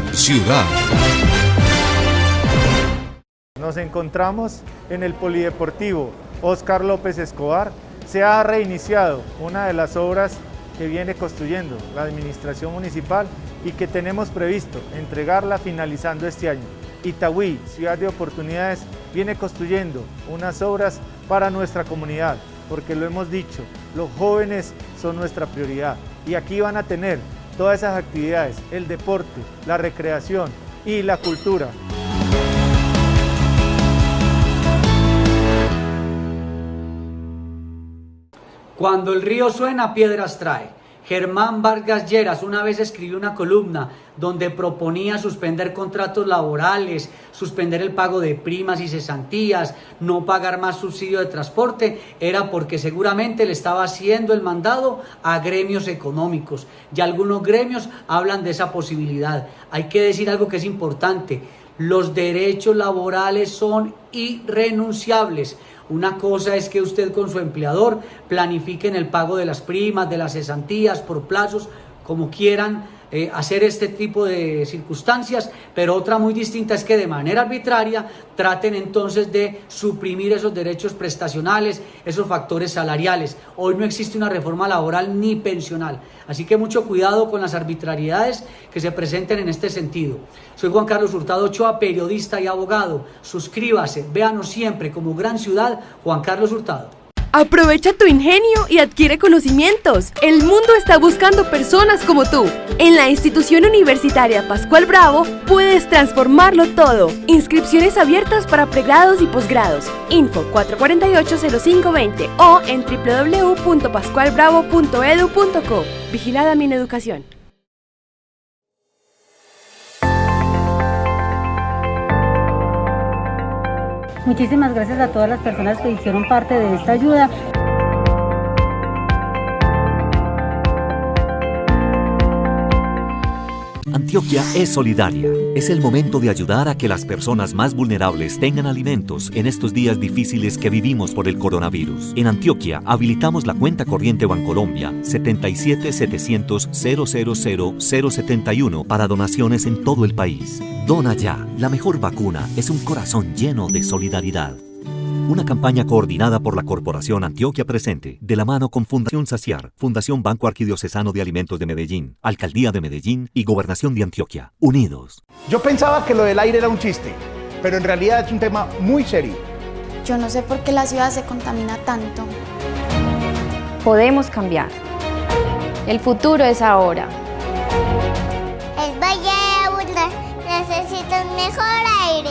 Nos encontramos en el Polideportivo Óscar López Escobar. Se ha reiniciado una de las obras que viene construyendo la administración municipal y que tenemos previsto entregarla finalizando este año. Itagüí, ciudad de oportunidades, viene construyendo unas obras para nuestra comunidad, porque lo hemos dicho, los jóvenes son nuestra prioridad y aquí van a tener todas esas actividades, el deporte, la recreación y la cultura. Cuando el río suena, piedras trae. Germán Vargas Lleras una vez escribió una columna donde proponía suspender contratos laborales, suspender el pago de primas y cesantías, no pagar más subsidio de transporte, era porque seguramente le estaba haciendo el mandado a gremios económicos. Y algunos gremios hablan de esa posibilidad. Hay que decir algo que es importante: los derechos laborales son irrenunciables. Una cosa es que usted con su empleador planifiquen el pago de las primas, de las cesantías, por plazos, como quieran hacer este tipo de circunstancias, pero otra muy distinta es que de manera arbitraria traten entonces de suprimir esos derechos prestacionales, esos factores salariales. Hoy no existe una reforma laboral ni pensional, así que mucho cuidado con las arbitrariedades que se presenten en este sentido. Soy Juan Carlos Hurtado Ochoa, periodista y abogado. Suscríbase, véanos siempre como Gran Ciudad Juan Carlos Hurtado. Aprovecha tu ingenio y adquiere conocimientos. El mundo está buscando personas como tú. En la institución universitaria Pascual Bravo puedes transformarlo todo. Inscripciones abiertas para pregrados y posgrados. Info 448-0520 o en www.pascualbravo.edu.co. Vigilada Mineducación. Muchísimas gracias a todas las personas que hicieron parte de esta ayuda. Antioquia es solidaria. Es el momento de ayudar a que las personas más vulnerables tengan alimentos en estos días difíciles que vivimos por el coronavirus. En Antioquia habilitamos la cuenta corriente Bancolombia 77-700-000-071 para donaciones en todo el país. Dona ya. La mejor vacuna es un corazón lleno de solidaridad. Una campaña coordinada por la Corporación Antioquia Presente, de la mano con Fundación Saciar, Fundación Banco Arquidiocesano de Alimentos de Medellín, Alcaldía de Medellín y Gobernación de Antioquia. Unidos. Yo pensaba que lo del aire era un chiste, pero en realidad es un tema muy serio. Yo no sé por qué la ciudad se contamina tanto. Podemos cambiar. El futuro es ahora. El Valle de Aburrá necesita un mejor aire.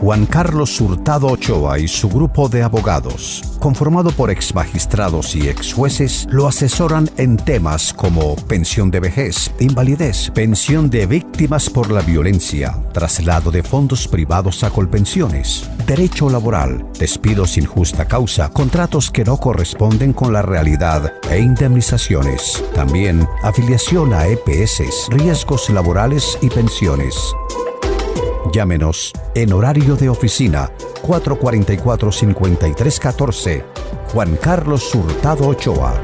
Juan Carlos Hurtado Ochoa y su grupo de abogados, conformado por exmagistrados y exjueces, lo asesoran en temas como pensión de vejez, invalidez, pensión de víctimas por la violencia, traslado de fondos privados a Colpensiones, derecho laboral, despidos sin justa causa, contratos que no corresponden con la realidad e indemnizaciones. También afiliación a EPS, riesgos laborales y pensiones. Llámenos en horario de oficina 444-5314. Juan Carlos Hurtado Ochoa.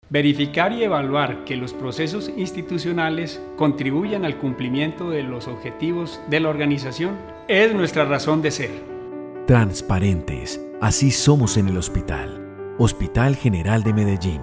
Verificar y evaluar que los procesos institucionales contribuyan al cumplimiento de los objetivos de la organización es nuestra razón de ser. Transparentes, así somos en el hospital. Hospital General de Medellín.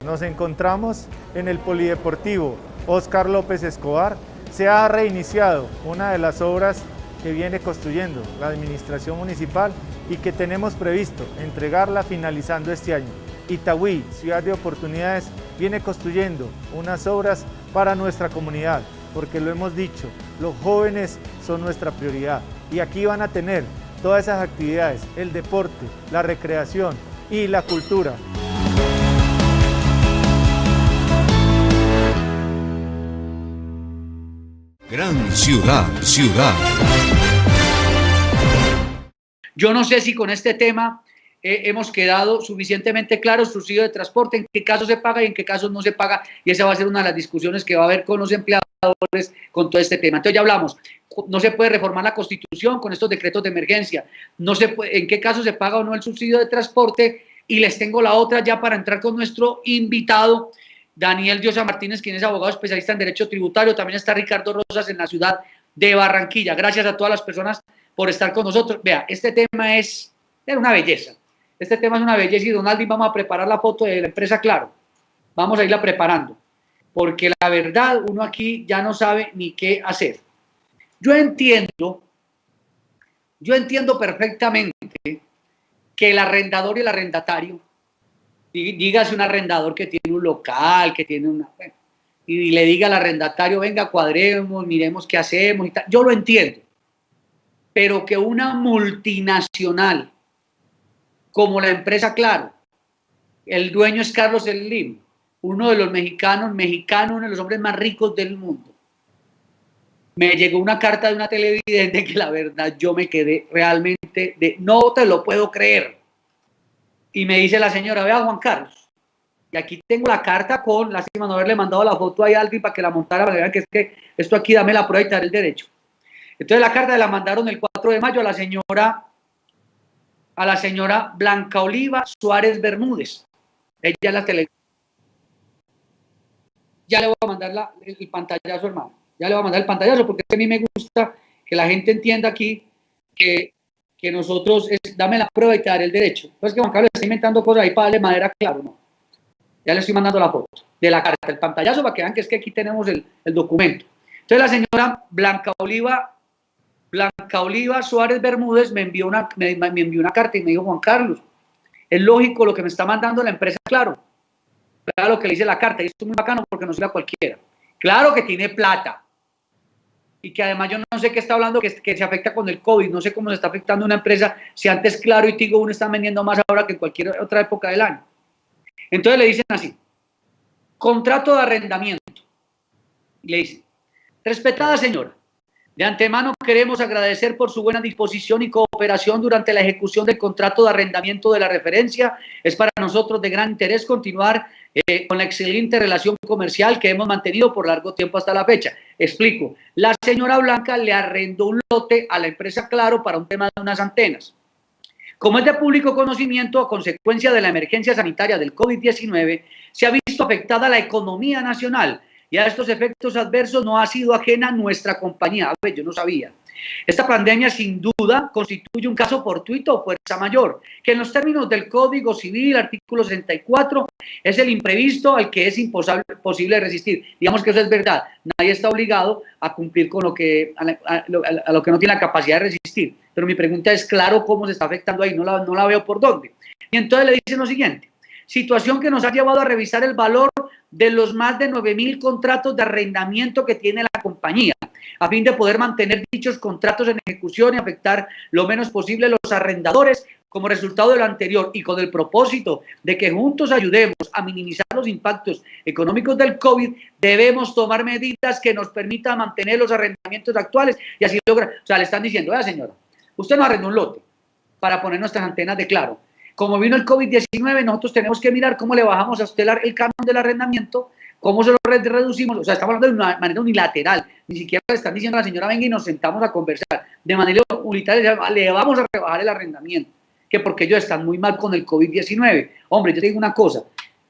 Nos encontramos en el Polideportivo Óscar López Escobar. Se ha reiniciado una de las obras que viene construyendo la administración municipal y que tenemos previsto entregarla finalizando este año. Itagüí, ciudad de oportunidades, viene construyendo unas obras para nuestra comunidad, porque lo hemos dicho, los jóvenes son nuestra prioridad y aquí van a tener todas esas actividades, el deporte, la recreación y la cultura. Gran Ciudad. Yo no sé si con este tema hemos quedado suficientemente claros: subsidio de transporte, en qué casos se paga y en qué casos no se paga, y esa va a ser una de las discusiones que va a haber con los empleadores con todo este tema. Entonces ya hablamos, no se puede reformar la Constitución con estos decretos de emergencia, no se puede, en qué casos se paga o no el subsidio de transporte, y les tengo la otra ya para entrar con nuestro invitado, Daniel Llosa Martínez, quien es abogado especialista en Derecho Tributario. También está Ricardo Rosas en la ciudad de Barranquilla. Gracias a todas las personas por estar con nosotros. Vea, este tema es una belleza. Este tema es una belleza y Donaldi, vamos a preparar la foto de la empresa Claro. Vamos a irla preparando, porque la verdad uno aquí ya no sabe ni qué hacer. Yo entiendo perfectamente que el arrendador y el arrendatario dígase un arrendador que tiene un local, que tiene una... y le diga al arrendatario, venga, cuadremos, miremos qué hacemos y tal. Yo lo entiendo. Pero que una multinacional como la empresa Claro, el dueño es Carlos Slim, uno de los mexicanos, uno de los hombres más ricos del mundo. Me llegó una carta de una televidente que la verdad yo me quedé realmente de no te lo puedo creer. Y me dice la señora, vea Juan Carlos, y aquí tengo la carta con, lástima no haberle mandado la foto ahí a alguien para que la montara, para que vean que es que esto aquí dame la prueba y te daré el derecho. Entonces la carta la mandaron el 4 de mayo a la señora Blanca Oliva Suárez Bermúdez. Ella la tele. Ya le voy a mandar el pantallazo, hermano. Ya le voy a mandar el pantallazo porque a mí me gusta que la gente entienda aquí que nosotros dame la prueba y te daré el derecho. Pues que Juan Carlos está inventando cosas ahí para darle madera, claro, ¿no? Ya le estoy mandando la foto de la carta, el pantallazo para que vean que es que aquí tenemos el documento. Entonces la señora Blanca Oliva Suárez Bermúdez me envió una carta y me dijo, Juan Carlos, es lógico lo que me está mandando la empresa Claro. Claro lo que le dice la carta, y esto es muy bacano porque no se a cualquiera. Claro que tiene plata. Y que además yo no sé qué está hablando, que se afecta con el COVID, no sé cómo se está afectando una empresa, si antes Claro y Tigo Uno están vendiendo más ahora que en cualquier otra época del año. Entonces le dicen así, contrato de arrendamiento. Y le dicen, respetada señora, de antemano queremos agradecer por su buena disposición y cooperación durante la ejecución del contrato de arrendamiento de la referencia. Es para nosotros de gran interés continuar con la excelente relación comercial que hemos mantenido por largo tiempo hasta la fecha. Explico, la señora Blanca le arrendó un lote a la empresa Claro para un tema de unas antenas. Como es de público conocimiento, a consecuencia de la emergencia sanitaria del COVID-19, se ha visto afectada la economía nacional. Y a estos efectos adversos no ha sido ajena nuestra compañía. A ver, yo no sabía. Esta pandemia sin duda constituye un caso fortuito o fuerza mayor, que en los términos del Código Civil, artículo 64, es el imprevisto al que es imposible resistir. Digamos que eso es verdad. Nadie está obligado a cumplir con a lo que no tiene la capacidad de resistir. Pero mi pregunta es, claro, ¿cómo se está afectando ahí? No la veo por dónde. Y entonces le dicen lo siguiente. Situación que nos ha llevado a revisar el valor de los más de 9,000 contratos de arrendamiento que tiene la compañía, a fin de poder mantener dichos contratos en ejecución y afectar lo menos posible a los arrendadores. Como resultado de lo anterior y con el propósito de que juntos ayudemos a minimizar los impactos económicos del COVID, debemos tomar medidas que nos permitan mantener los arrendamientos actuales y así lograr. O sea, le están diciendo, vea señora, usted nos arrendó un lote para poner nuestras antenas de Claro. Como vino el COVID-19, nosotros tenemos que mirar cómo le bajamos a usted el canon del arrendamiento, cómo se lo reducimos. O sea, estamos hablando de una manera unilateral. Ni siquiera le están diciendo a la señora, venga y nos sentamos a conversar. De manera unilateral, le vamos a rebajar el arrendamiento. Que porque ellos están muy mal con el COVID-19. Hombre, yo te digo una cosa.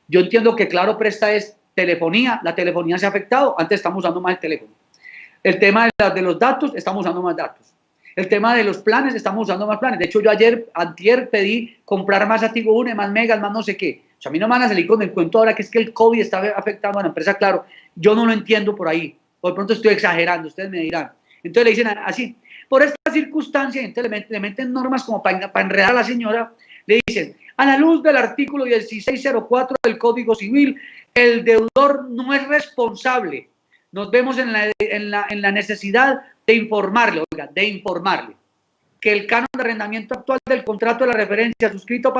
Yo entiendo que Claro presta es telefonía. La telefonía se ha afectado. Antes estamos usando más el teléfono. El tema de los datos, estamos usando más datos. El tema de los planes, estamos usando más planes. De hecho, yo antier pedí comprar más a Tigo Uno, más megas, más no sé qué. O sea, a mí no me van a salir con el cuento ahora que es que el COVID está afectando a la empresa Claro. Yo no lo entiendo por ahí. Por pronto estoy exagerando, ustedes me dirán. Entonces le dicen así, por esta circunstancia, entonces le meten normas como para enredar a la señora, le dicen, a la luz del artículo 1604 del Código Civil, el deudor no es responsable. Nos vemos en la necesidad de informarle, que el canon de arrendamiento actual del contrato de la referencia suscrito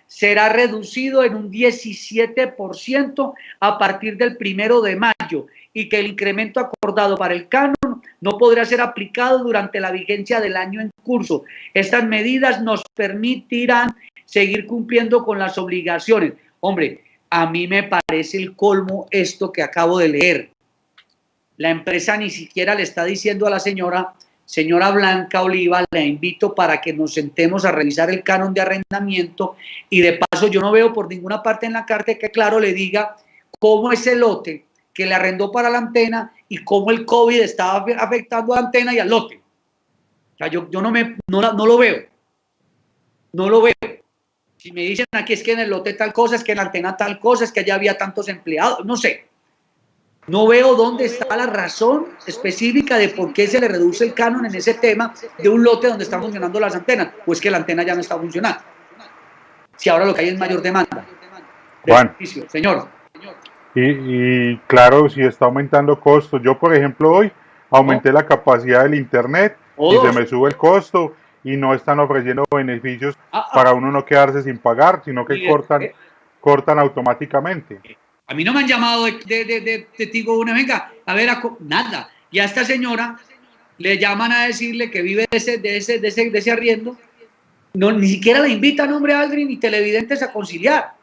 será reducido en un 17% a partir del 1 de mayo y que el incremento acordado para el canon no podrá ser aplicado durante la vigencia del año en curso. Estas medidas nos permitirán seguir cumpliendo con las obligaciones. Hombre, a mí me parece el colmo esto que acabo de leer. La empresa ni siquiera le está diciendo a la señora Blanca Oliva, le invito para que nos sentemos a revisar el canon de arrendamiento y de paso yo no veo por ninguna parte en la carta que Claro le diga cómo ese lote que le arrendó para la antena y cómo el COVID estaba afectando a la antena y al lote. O sea, yo no lo veo. No lo veo. Si me dicen aquí es que en el lote tal cosa, es que en la antena tal cosa, es que allá había tantos empleados, no sé. No veo dónde está la razón específica de por qué se le reduce el canon en ese tema de un lote donde están funcionando las antenas. O es que la antena ya no está funcionando. Si ahora lo que hay es mayor demanda. Juan, servicio. Señor. y claro, si está aumentando costos, yo por ejemplo hoy aumenté la capacidad del internet y se me sube el costo y no están ofreciendo beneficios para uno no quedarse sin pagar, sino que cortan automáticamente. A mí no me han llamado de Tigo Una, venga, a ver, nada. Y a esta señora le llaman a decirle que vive de ese arriendo. No, ni siquiera le invitan, hombre, a Aldrin ni televidentes a conciliar.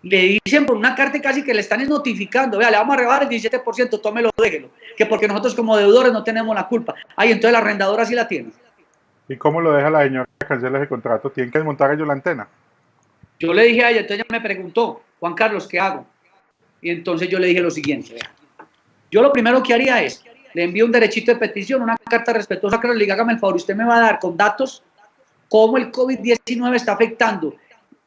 Le dicen por una carta casi que le están notificando, vea, le vamos a rebajar el 17%, tómelo, déjelo. Que porque nosotros como deudores no tenemos la culpa. Ay, entonces la arrendadora sí la tiene. ¿Y cómo lo deja la señora que cancela ese contrato? ¿Tienen que desmontar ellos la antena? Yo le dije a ella, entonces ella me preguntó, Juan Carlos, ¿qué hago? Y entonces yo le dije lo siguiente, vea. Yo lo primero que haría es, le envío un derechito de petición, una carta respetuosa que le diga, hágame el favor, usted me va a dar con datos cómo el COVID-19 está afectando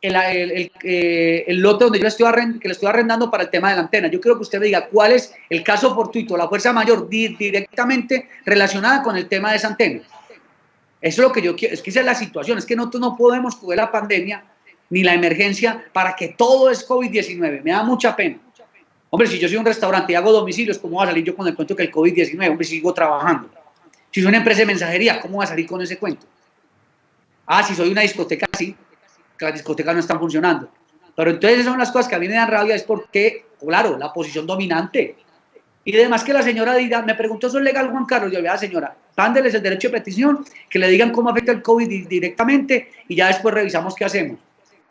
el lote donde yo le estoy arrendando para el tema de la antena. Yo quiero que usted me diga cuál es el caso fortuito, la fuerza mayor directamente relacionada con el tema de esa antena. Eso es lo que yo quiero, es que esa es la situación, es que nosotros no podemos coger la pandemia ni la emergencia para que todo es COVID-19, me da mucha pena. Hombre, si yo soy un restaurante y hago domicilios, ¿cómo va a salir yo con el cuento que el COVID-19? Hombre, sigo trabajando. Si soy una empresa de mensajería, ¿cómo va a salir con ese cuento? Ah, si soy una discoteca, sí, que las discotecas no están funcionando. Pero entonces esas son las cosas que a mí me dan rabia, es porque, claro, la posición dominante. Y además que la señora diga, me preguntó, ¿eso es legal, Juan Carlos? Yo, vea, señora, dándeles el derecho de petición, que le digan cómo afecta el COVID directamente y ya después revisamos qué hacemos.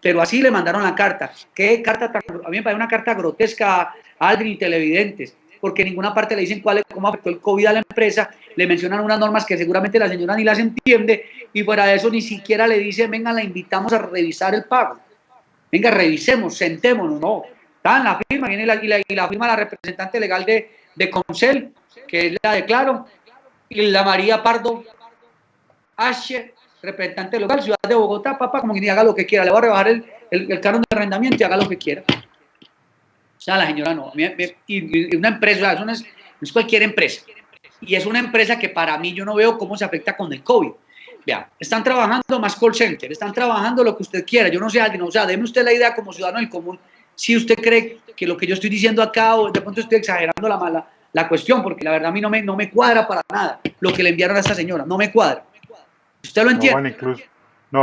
Pero así le mandaron la carta. ¿Qué carta tan, a mí me parece una carta grotesca a Aldrin y televidentes, porque en ninguna parte le dicen cómo afectó el COVID a la empresa, le mencionan unas normas que seguramente la señora ni las entiende, y fuera de eso ni siquiera le dicen, venga, la invitamos a revisar el pago. Venga, revisemos, sentémonos, no. Está en la firma, viene la firma la representante legal de Concel, que es la de Claro, y la María Pardo H., representante local, ciudad de Bogotá, papá, como que haga lo que quiera, le va a rebajar el canon de arrendamiento y haga lo que quiera. O sea, la señora no. Y una empresa, eso no es cualquier empresa. Y es una empresa que para mí yo no veo cómo se afecta con el COVID. Vea, están trabajando más call center, están trabajando lo que usted quiera. Yo no sé, alguien, o sea, déme usted la idea como ciudadano del común, si usted cree que lo que yo estoy diciendo acá, o de pronto estoy exagerando la cuestión, porque la verdad a mí no me cuadra para nada lo que le enviaron a esta señora, no me cuadra. ¿Usted lo entiende? No,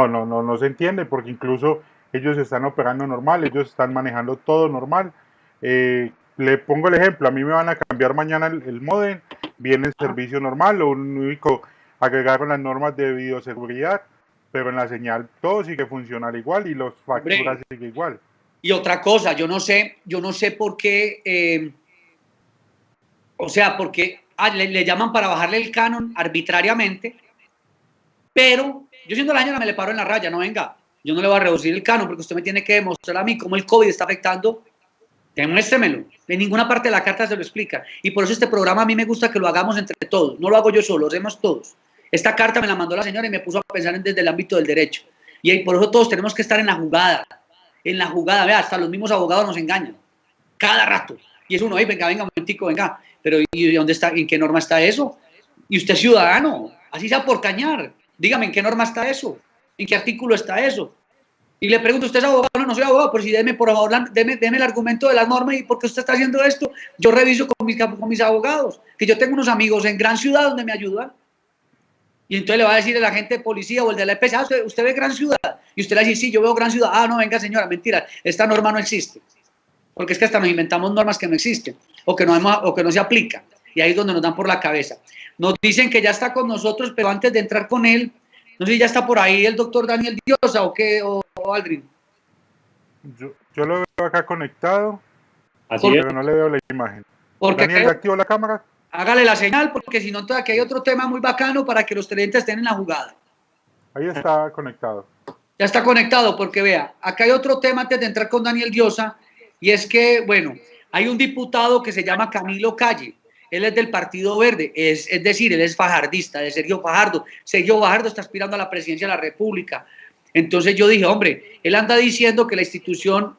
bueno, incluso, no se entiende, porque incluso ellos están operando normal, ellos están manejando todo normal. Le pongo el ejemplo, a mí me van a cambiar mañana el módem, viene el servicio normal, lo único, agregaron las normas de bioseguridad, pero en la señal todo sigue funcionando igual y los facturas siguen igual. Y otra cosa, yo no sé por qué, porque le llaman para bajarle el canon arbitrariamente, pero yo siendo la señora me le paro en la raya, no venga, yo no le voy a reducir el canon porque usted me tiene que demostrar a mí cómo el COVID está afectando. Demuéstremelo. En ninguna parte de la carta se lo explica. Y por eso este programa a mí me gusta que lo hagamos entre todos. No lo hago yo solo, lo hacemos todos. Esta carta me la mandó la señora y me puso a pensar desde el ámbito del derecho. Y por eso todos tenemos que estar en la jugada. En la jugada, vea, hasta los mismos abogados nos engañan. Cada rato. Y es uno, venga, un momentico, venga. Pero ¿y dónde está? ¿En qué norma está eso? Y usted es ciudadano. Así sea por cañar. Dígame, ¿en qué norma está eso? ¿En qué artículo está eso? Y le pregunto, ¿usted es abogado? No soy abogado, pero si deme, por favor, deme el argumento de las normas y por qué usted está haciendo esto. Yo reviso con mis abogados, que yo tengo unos amigos en gran ciudad donde me ayudan. Y entonces le va a decir el agente de policía o el de la EPS, ¿usted ve gran ciudad? Y usted le va a decir, sí, yo veo gran ciudad. Ah, no, venga señora, mentira, esta norma no existe. Porque es que hasta nos inventamos normas que no existen o que no se aplican. Y ahí es donde nos dan por la cabeza. Nos dicen que ya está con nosotros, pero antes de entrar con él, no sé si ya está por ahí el doctor Daniel Diosa o qué, o Aldrin. Yo lo veo acá conectado, Así pero no le veo la imagen. Daniel, ¿ya activó la cámara? Hágale la señal, porque si no, aquí hay otro tema muy bacano para que los televidentes estén en la jugada. Ahí está conectado. Ya está conectado, porque vea, acá hay otro tema antes de entrar con Daniel Diosa, y es que, bueno, hay un diputado que se llama Camilo Calle. Él es del Partido Verde, es decir, él es fajardista, de Sergio Fajardo. Sergio Fajardo está aspirando a la presidencia de la República. Entonces yo dije, hombre, él anda diciendo que la institución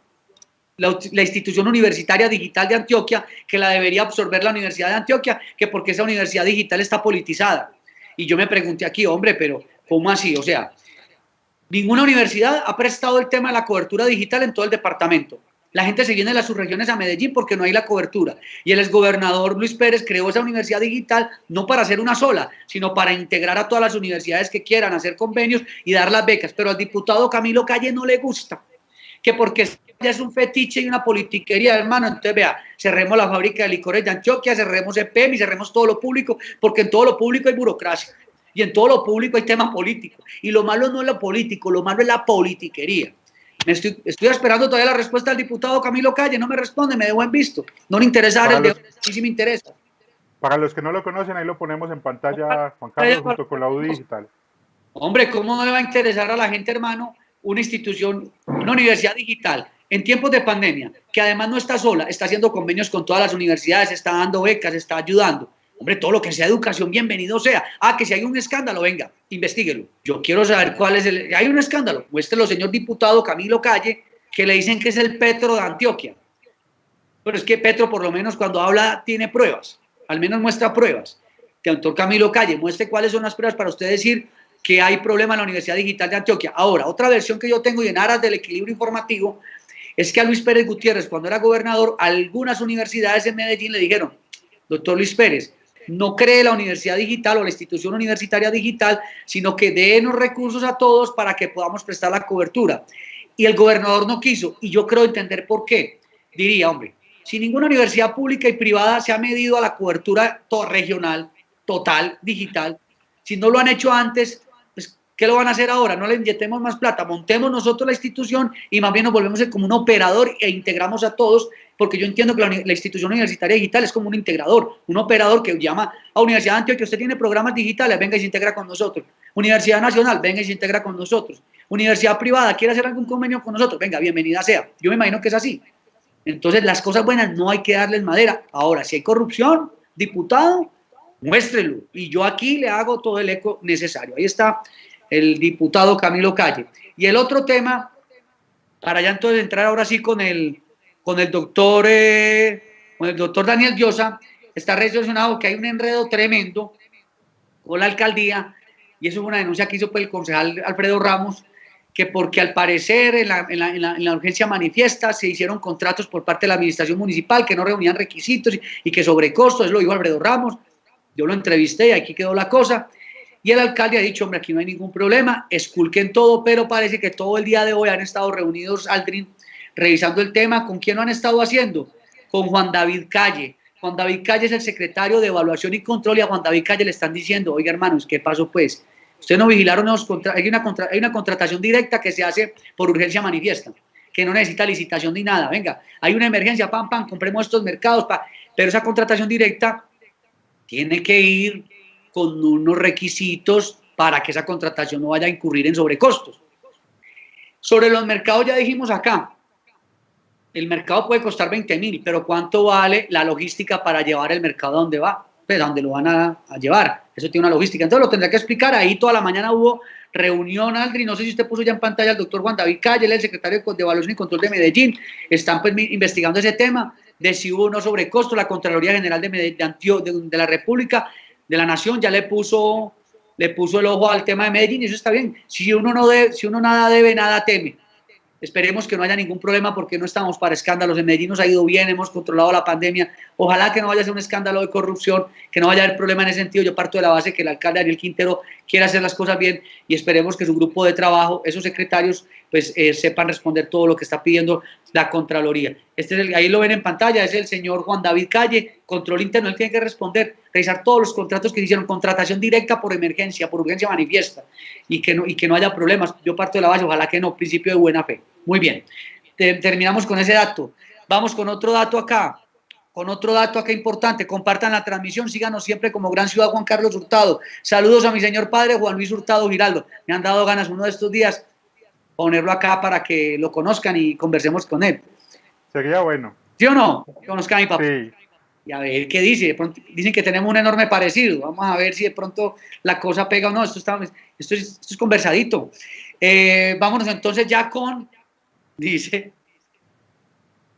universitaria digital de Antioquia, que la debería absorber la Universidad de Antioquia, que porque esa universidad digital está politizada. Y yo me pregunté aquí, hombre, pero ¿cómo así? O sea, ninguna universidad ha prestado el tema de la cobertura digital en todo el departamento. La gente se viene de las subregiones a Medellín porque no hay la cobertura. Y el exgobernador Luis Pérez creó esa universidad digital no para hacer una sola, sino para integrar a todas las universidades que quieran, hacer convenios y dar las becas. Pero al diputado Camilo Calle no le gusta, que porque ya es un fetiche y una politiquería, hermano. Entonces, vea, cerremos la fábrica de licores de Antioquia, cerremos EPM y cerremos todo lo público, porque en todo lo público hay burocracia y en todo lo público hay tema político. Y lo malo no es lo político, lo malo es la politiquería. Estoy esperando todavía la respuesta del diputado Camilo Calle, no me responde, me dejó en visto. No le interesa dar el dedo, sí, sí me interesa. Para los que no lo conocen, ahí lo ponemos en pantalla, Juan Carlos, junto con la UDI Digital. Hombre, ¿cómo no le va a interesar a la gente, hermano, una institución, una universidad digital, en tiempos de pandemia, que además no está sola, está haciendo convenios con todas las universidades, está dando becas, está ayudando? Hombre, todo lo que sea educación, bienvenido sea. Que si hay un escándalo, venga, investíguelo. Yo quiero saber cuál es el... Hay un escándalo, muéstrelo, señor diputado Camilo Calle, que le dicen que es el Petro de Antioquia. Pero es que Petro, por lo menos, cuando habla, tiene pruebas. Al menos muestra pruebas. Doctor Camilo Calle, muestre cuáles son las pruebas para usted decir que hay problema en la Universidad Digital de Antioquia. Ahora, otra versión que yo tengo y en aras del equilibrio informativo, es que a Luis Pérez Gutiérrez, cuando era gobernador, algunas universidades en Medellín le dijeron: doctor Luis Pérez, no cree la universidad digital o la institución universitaria digital, sino que denos recursos a todos para que podamos prestar la cobertura. Y el gobernador no quiso, y yo creo entender por qué. Diría, hombre, si ninguna universidad pública y privada se ha medido a la cobertura regional, total, digital, si no lo han hecho antes, pues, ¿qué lo van a hacer ahora? No le inyectemos más plata, montemos nosotros la institución y más bien nos volvemos como un operador e integramos a todos, porque yo entiendo que la institución universitaria digital es como un integrador, un operador que llama a Universidad de Antioquia: usted tiene programas digitales, venga y se integra con nosotros. Universidad Nacional, venga y se integra con nosotros. Universidad privada, quiere hacer algún convenio con nosotros, venga, bienvenida sea. Yo me imagino que es así. Entonces, las cosas buenas no hay que darles madera. Ahora, si hay corrupción, diputado, muéstrelo. Y yo aquí le hago todo el eco necesario. Ahí está el diputado Camilo Calle. Y el otro tema, para ya entonces entrar ahora sí con el doctor Daniel Llosa, está relacionado que hay un enredo tremendo con la alcaldía, y eso es una denuncia que hizo el concejal Alfredo Ramos, que porque al parecer en la urgencia manifiesta se hicieron contratos por parte de la administración municipal que no reunían requisitos y que sobrecostos. Eso lo dijo Alfredo Ramos, yo lo entrevisté y aquí quedó la cosa. Y el alcalde ha dicho: hombre, aquí no hay ningún problema, esculquen todo, pero parece que todo el día de hoy han estado reunidos, Aldrin, revisando el tema. ¿Con quién lo han estado haciendo? Con Juan David Calle. Juan David Calle es el secretario de Evaluación y Control, y a Juan David Calle le están diciendo: oiga, hermanos, ¿qué pasó pues? Ustedes no vigilaron, hay una contratación directa que se hace por urgencia manifiesta, que no necesita licitación ni nada. Venga, hay una emergencia, pam, pam, compremos estos mercados, pero esa contratación directa tiene que ir con unos requisitos para que esa contratación no vaya a incurrir en sobrecostos. Sobre los mercados ya dijimos acá, el mercado puede costar 20.000, pero ¿cuánto vale la logística para llevar el mercado a donde va? Pues a donde lo van a llevar. Eso tiene una logística. Entonces lo tendrá que explicar. Ahí toda la mañana hubo reunión, Aldri. No sé si usted puso ya en pantalla al doctor Juan David Calle, él es el secretario de Evaluación y Control de Medellín. Están pues investigando ese tema de si hubo o no sobrecosto. La Contraloría General de la República, de la Nación, ya le puso el ojo al tema de Medellín, y eso está bien. Si uno nada debe, nada teme. Esperemos que no haya ningún problema, porque no estamos para escándalos. En Medellín nos ha ido bien, hemos controlado la pandemia. Ojalá que no vaya a ser un escándalo de corrupción, que no vaya a haber problema en ese sentido. Yo parto de la base que el alcalde Daniel Quintero quiere hacer las cosas bien, y esperemos que su grupo de trabajo, esos secretarios, pues sepan responder todo lo que está pidiendo la Contraloría. Ahí lo ven en pantalla, es el señor Juan David Calle, control interno. Él tiene que responder, revisar todos los contratos que hicieron, contratación directa por emergencia, por urgencia manifiesta, y que no haya problemas. Yo parto de la base, ojalá que no, principio de buena fe. Muy bien, terminamos con ese dato. Vamos con otro dato acá. Importante. Compartan la transmisión, síganos siempre como Gran Ciudad Juan Carlos Hurtado. Saludos a mi señor padre Juan Luis Hurtado Giraldo. Me han dado ganas uno de estos días ponerlo acá para que lo conozcan y conversemos con él. Sería bueno. ¿Sí o no? Conozcan a mi papá. Sí. Y a ver qué dice. De pronto, dicen que tenemos un enorme parecido. Vamos a ver si de pronto la cosa pega o no. Esto es conversadito. Vámonos entonces ya con, dice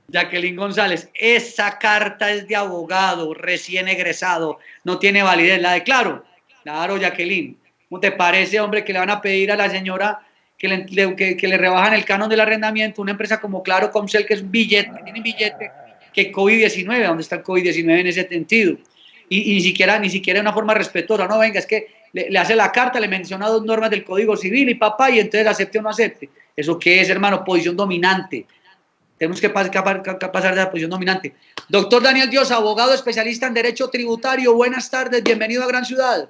Jacqueline González: esa carta es de abogado recién egresado, no tiene validez. ¿La declaro? Claro, Jacqueline. ¿Cómo te parece, hombre, que le van a pedir a la señora que le rebajan el canon del arrendamiento, una empresa como Claro, Comcel, que es billete, que tiene billete, que COVID-19, ¿dónde está el COVID-19 en ese sentido? Y ni siquiera de una forma respetuosa, no, venga, es que le hace la carta, le menciona 2 normas del Código Civil y papá, y entonces acepte o no acepte. ¿Eso qué es, hermano? Posición dominante. Tenemos que pasar de la posición dominante. Doctor Daniel Diosa, abogado especialista en Derecho Tributario, buenas tardes, bienvenido a Gran Ciudad.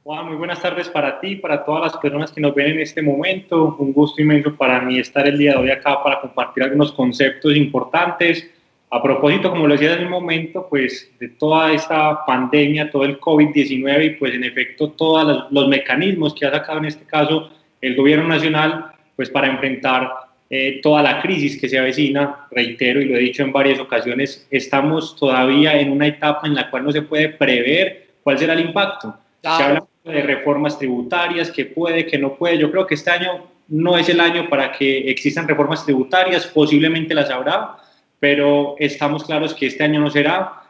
Juan, muy buenas tardes para ti, para todas las personas que nos ven en este momento. Un gusto inmenso para mí estar el día de hoy acá para compartir algunos conceptos importantes. A propósito, como lo decía en el momento, pues de toda esta pandemia, todo el COVID-19 y pues en efecto todos los mecanismos que ha sacado en este caso el gobierno nacional, pues para enfrentar toda la crisis que se avecina. Reitero y lo he dicho en varias ocasiones, estamos todavía en una etapa en la cual no se puede prever cuál será el impacto. Claro. Se habla de reformas tributarias, que puede, que no puede. Yo creo que este año no es el año para que existan reformas tributarias, posiblemente las habrá, pero estamos claros que este año no será,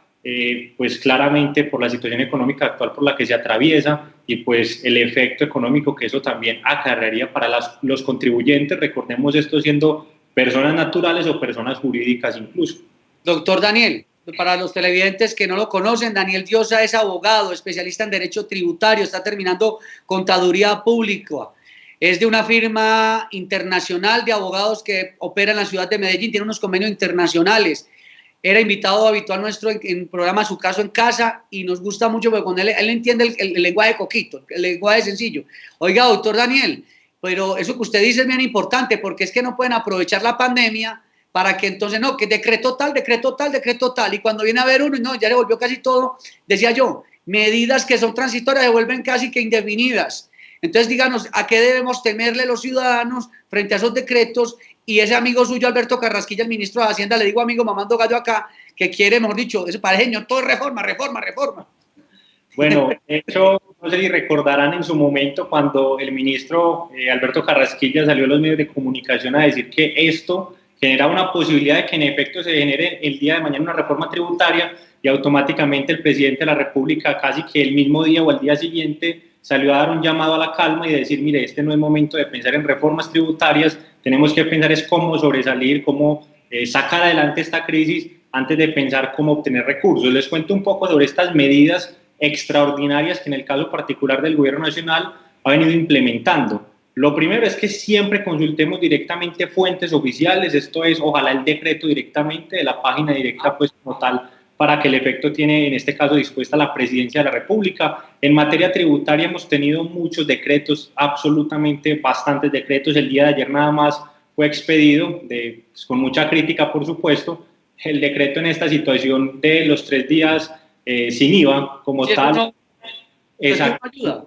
pues claramente por la situación económica actual por la que se atraviesa y pues el efecto económico que eso también acarrearía para los contribuyentes, recordemos esto siendo personas naturales o personas jurídicas incluso. Doctor Daniel, para los televidentes que no lo conocen, Daniel Diosa es abogado, especialista en Derecho Tributario, está terminando Contaduría Pública. Es de una firma internacional de abogados que opera en la ciudad de Medellín, tiene unos convenios internacionales. Era invitado habitual nuestro en programa Su Caso en Casa y nos gusta mucho porque con él entiende el lenguaje coquito, el lenguaje sencillo. Oiga, doctor Daniel, pero eso que usted dice es bien importante porque es que no pueden aprovechar la pandemia para que entonces, no, que decreto tal, y cuando viene a ver uno, no, ya le volvió casi todo, decía yo, medidas que son transitorias se vuelven casi que indefinidas. Entonces, díganos, ¿a qué debemos temerle los ciudadanos frente a esos decretos? Y ese amigo suyo, Alberto Carrasquilla, el ministro de Hacienda, le digo amigo mamando gallo acá, que quiere, mejor dicho, ese parejeño, todo reforma. Bueno, de hecho, no sé si recordarán en su momento cuando el ministro Alberto Carrasquilla salió a los medios de comunicación a decir que esto genera una posibilidad de que en efecto se genere el día de mañana una reforma tributaria y automáticamente el presidente de la República casi que el mismo día o al día siguiente salió a dar un llamado a la calma y decir, mire, este no es momento de pensar en reformas tributarias, tenemos que pensar es cómo sobresalir, cómo sacar adelante esta crisis antes de pensar cómo obtener recursos. Les cuento un poco sobre estas medidas extraordinarias que en el caso particular del Gobierno Nacional ha venido implementando. Lo primero es que siempre consultemos directamente fuentes oficiales, esto es, ojalá el decreto directamente de la página directa, pues como tal, para que el efecto tiene, en este caso, dispuesta la Presidencia de la República. En materia tributaria hemos tenido muchos decretos, absolutamente bastantes decretos. El día de ayer nada más fue expedido, pues, con mucha crítica, por supuesto, el decreto en esta situación de los 3 días sin IVA, como sí, tal. No, exacto. Ayuda.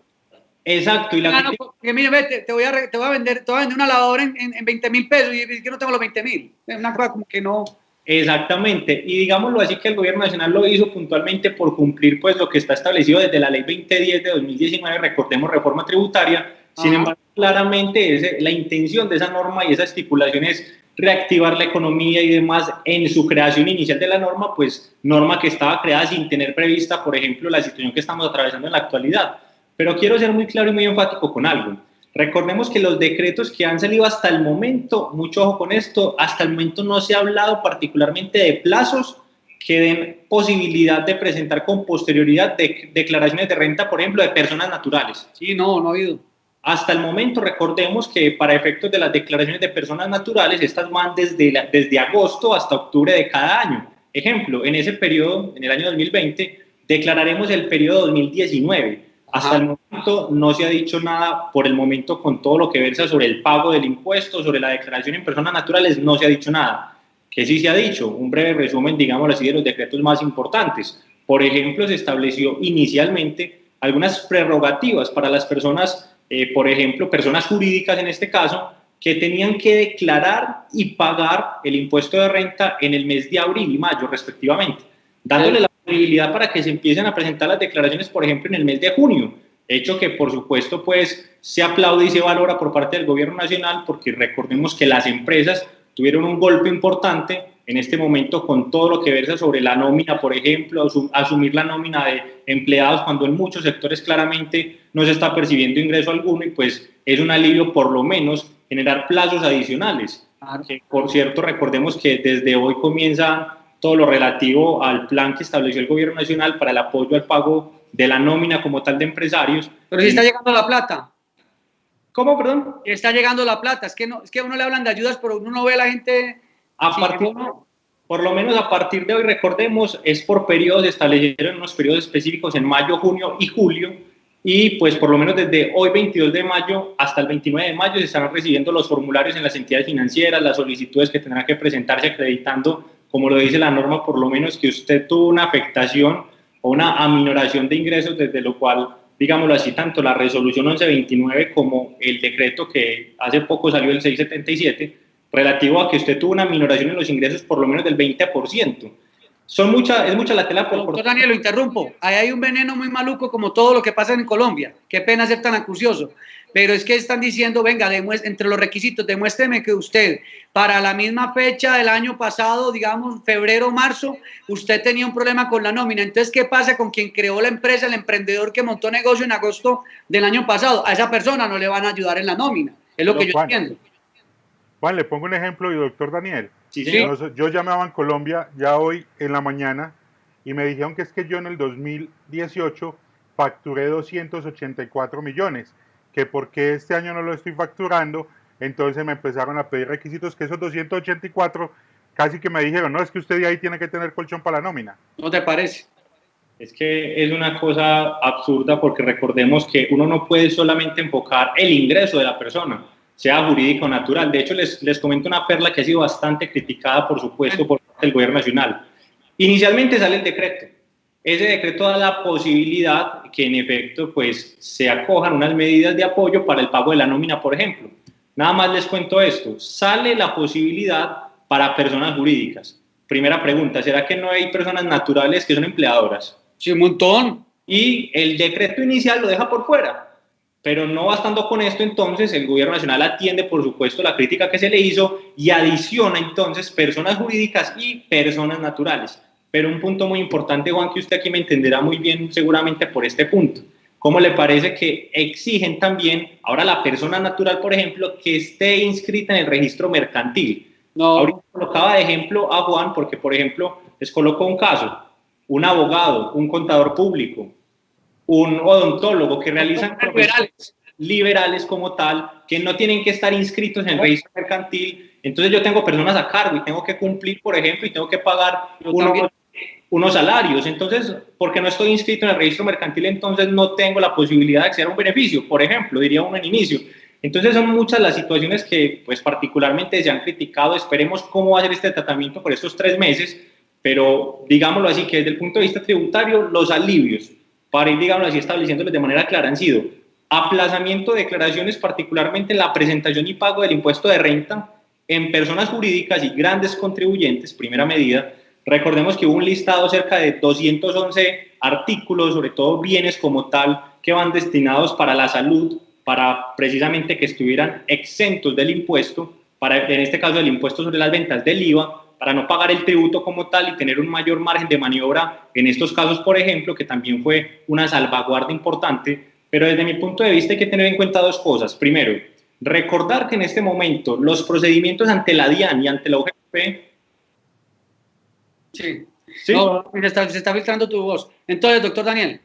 Exacto. Y la porque mire, te voy a vender una lavadora en 20.000 pesos y es que no tengo los 20.000. Es una cosa como que no... Exactamente, y digámoslo así que el Gobierno Nacional lo hizo puntualmente por cumplir pues lo que está establecido desde la Ley 2010 de 2019, recordemos reforma tributaria. Sin embargo, claramente la intención de esa norma y esa estipulación es reactivar la economía y demás. En su creación inicial de la norma, pues norma que estaba creada sin tener prevista, por ejemplo, la situación que estamos atravesando en la actualidad. Pero quiero ser muy claro y muy enfático con algo. Recordemos que los decretos que han salido hasta el momento, mucho ojo con esto, hasta el momento no se ha hablado particularmente de plazos que den posibilidad de presentar con posterioridad declaraciones de renta, por ejemplo, de personas naturales. Sí, no ha habido. Hasta el momento, recordemos que para efectos de las declaraciones de personas naturales, estas van desde agosto hasta octubre de cada año. Ejemplo, en ese periodo, en el año 2020, declararemos el periodo 2019. Hasta el momento no se ha dicho nada, por el momento con todo lo que versa sobre el pago del impuesto, sobre la declaración en personas naturales, no se ha dicho nada. ¿Qué sí se ha dicho? Un breve resumen, digámoslo así, de los decretos más importantes. Por ejemplo, se estableció inicialmente algunas prerrogativas para las personas, por ejemplo, personas jurídicas en este caso, que tenían que declarar y pagar el impuesto de renta en el mes de abril y mayo, respectivamente, dándole la posibilidad para que se empiecen a presentar las declaraciones, por ejemplo, en el mes de junio, hecho que, por supuesto, pues, se aplaude y se valora por parte del Gobierno Nacional, porque recordemos que las empresas tuvieron un golpe importante en este momento con todo lo que versa sobre la nómina, por ejemplo, asumir la nómina de empleados cuando en muchos sectores claramente no se está percibiendo ingreso alguno y pues es un alivio por lo menos generar plazos adicionales. Que, por cierto, recordemos que desde hoy comienza todo lo relativo al plan que estableció el Gobierno Nacional para el apoyo al pago de la nómina como tal de empresarios. Pero si está llegando la plata. ¿Cómo, perdón? Está llegando la plata. Es que a uno le hablan de ayudas, pero uno no ve a la gente... Por lo menos a partir de hoy, recordemos, es por periodos, establecieron unos periodos específicos en mayo, junio y julio, y pues por lo menos desde hoy 22 de mayo hasta el 29 de mayo se estarán recibiendo los formularios en las entidades financieras, las solicitudes que tendrán que presentarse acreditando, como lo dice la norma, por lo menos que usted tuvo una afectación o una aminoración de ingresos, desde lo cual, digámoslo así, tanto la resolución 1129 como el decreto que hace poco salió el 677, relativo a que usted tuvo una minoración en los ingresos por lo menos del 20%. Es mucha la tela por... Doctor Daniel, lo interrumpo. Ahí hay un veneno muy maluco como todo lo que pasa en Colombia. Qué pena ser tan acucioso. Pero es que están diciendo, venga, entre los requisitos, demuéstreme que usted, para la misma fecha del año pasado, digamos, febrero, marzo, usted tenía un problema con la nómina. Entonces, ¿qué pasa con quien creó la empresa, el emprendedor que montó negocio en agosto del año pasado? A esa persona no le van a ayudar en la nómina. Es lo que yo entiendo. Juan, le pongo un ejemplo, y doctor Daniel. Sí, señor. Yo llamaba en Colombia ya hoy en la mañana y me dijeron que es que yo en el 2018 facturé 284 millones, que porque este año no lo estoy facturando, entonces me empezaron a pedir requisitos que esos 284 casi que me dijeron, no, es que usted de ahí tiene que tener colchón para la nómina. ¿No te parece? Es que es una cosa absurda porque recordemos que uno no puede solamente enfocar el ingreso de la persona, sea jurídico o natural. De hecho, les comento una perla que ha sido bastante criticada, por supuesto, por parte del Gobierno Nacional. Inicialmente sale el decreto. Ese decreto da la posibilidad que en efecto pues, se acojan unas medidas de apoyo para el pago de la nómina, por ejemplo. Nada más les cuento esto. Sale la posibilidad para personas jurídicas. Primera pregunta, ¿será que no hay personas naturales que son empleadoras? Sí, un montón. Y el decreto inicial lo deja por fuera. Pero no bastando con esto, entonces el Gobierno Nacional atiende, por supuesto, la crítica que se le hizo y adiciona entonces personas jurídicas y personas naturales. Pero un punto muy importante, Juan, que usted aquí me entenderá muy bien seguramente por este punto. ¿Cómo le parece que exigen también, ahora la persona natural, por ejemplo, que esté inscrita en el registro mercantil? No. Ahorita colocaba de ejemplo a Juan porque, por ejemplo, les coloco un caso. Un abogado, un contador público, un odontólogo que realizan liberales como tal, que no tienen que estar inscritos en el registro mercantil. Entonces yo tengo personas a cargo y tengo que cumplir, por ejemplo, y tengo que pagar unos salarios. Entonces, porque no estoy inscrito en el registro mercantil, entonces no tengo la posibilidad de acceder a un beneficio, por ejemplo, diría uno en inicio. Entonces son muchas las situaciones que pues particularmente se han criticado. Esperemos cómo va a ser este tratamiento por estos 3 meses, pero digámoslo así, que desde el punto de vista tributario, los alivios para ir, digámoslo así, estableciéndoles de manera clara han sido aplazamiento de declaraciones, particularmente en la presentación y pago del impuesto de renta en personas jurídicas y grandes contribuyentes, primera medida. Recordemos que hubo un listado cerca de 211 artículos, sobre todo bienes como tal, que van destinados para la salud, para precisamente que estuvieran exentos del impuesto, para, en este caso, el impuesto sobre las ventas del IVA, para no pagar el tributo como tal y tener un mayor margen de maniobra en estos casos, por ejemplo, que también fue una salvaguardia importante. Pero desde mi punto de vista hay que tener en cuenta 2 cosas. Primero, recordar que en este momento los procedimientos ante la DIAN y ante la UGP... Sí. No, se está filtrando tu voz. Entonces, doctor Daniel.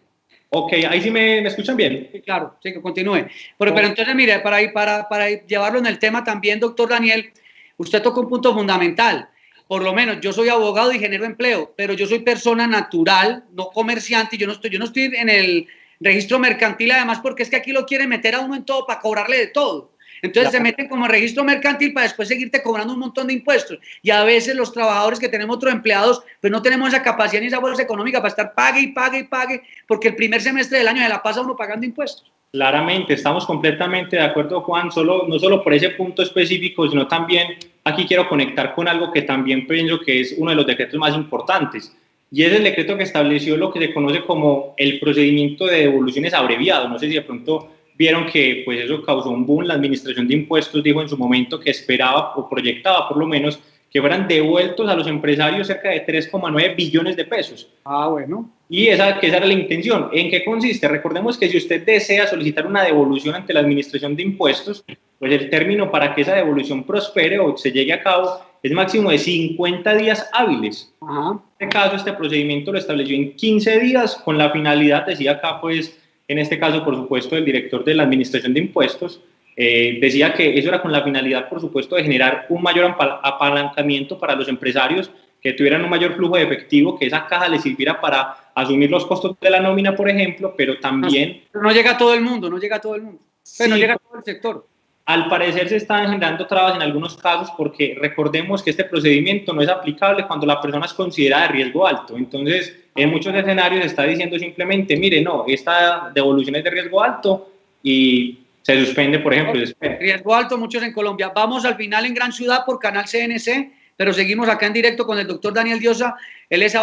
Ok, ahí sí me escuchan bien. Sí, claro, sí, que continúe. Pero entonces, mire, para llevarlo en el tema también, doctor Daniel, usted tocó un punto fundamental. Por lo menos yo soy abogado y genero empleo, pero yo soy persona natural, no comerciante, y yo no estoy en el registro mercantil, además porque es que aquí lo quieren meter a uno en todo para cobrarle de todo. Entonces se meten como registro mercantil para después seguirte cobrando un montón de impuestos. Y a veces los trabajadores que tenemos otros empleados, pues no tenemos esa capacidad ni esa fuerza económica para estar pague y pague y pague, porque el primer semestre del año se la pasa uno pagando impuestos. Claramente, estamos completamente de acuerdo, Juan, no solo por ese punto específico, sino también aquí quiero conectar con algo que también pienso que es uno de los decretos más importantes, y es el decreto que estableció lo que se conoce como el procedimiento de devoluciones abreviado. No sé si de pronto vieron que pues eso causó un boom. La Administración de Impuestos dijo en su momento que esperaba o proyectaba por lo menos que fueran devueltos a los empresarios cerca de 3,9 billones de pesos. Bueno. Y que esa era la intención. ¿En qué consiste? Recordemos que si usted desea solicitar una devolución ante la Administración de Impuestos, pues el término para que esa devolución prospere o se llegue a cabo es máximo de 50 días hábiles. En este caso, este procedimiento lo estableció en 15 días con la finalidad, decía acá, pues, en este caso, por supuesto, el director de la Administración de Impuestos, decía que eso era con la finalidad, por supuesto, de generar un mayor apalancamiento para los empresarios, que tuvieran un mayor flujo de efectivo, que esa caja les sirviera para asumir los costos de la nómina, por ejemplo, pero también... Pero no llega a todo el mundo, no llega a todo el mundo. Pero no llega a todo el sector. Al parecer se están generando trabas en algunos casos porque recordemos que este procedimiento no es aplicable cuando la persona es considerada de riesgo alto. Entonces, en muchos escenarios se está diciendo simplemente, mire, no, esta devolución es de riesgo alto y se suspende, por ejemplo. Riesgo alto, muchos en Colombia. Vamos al final en Gran Ciudad por Canal CNC, pero seguimos acá en directo con el doctor Daniel Diosa. Él es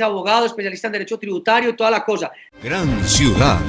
abogado, especialista en derecho tributario, toda la cosa. Gran Ciudad.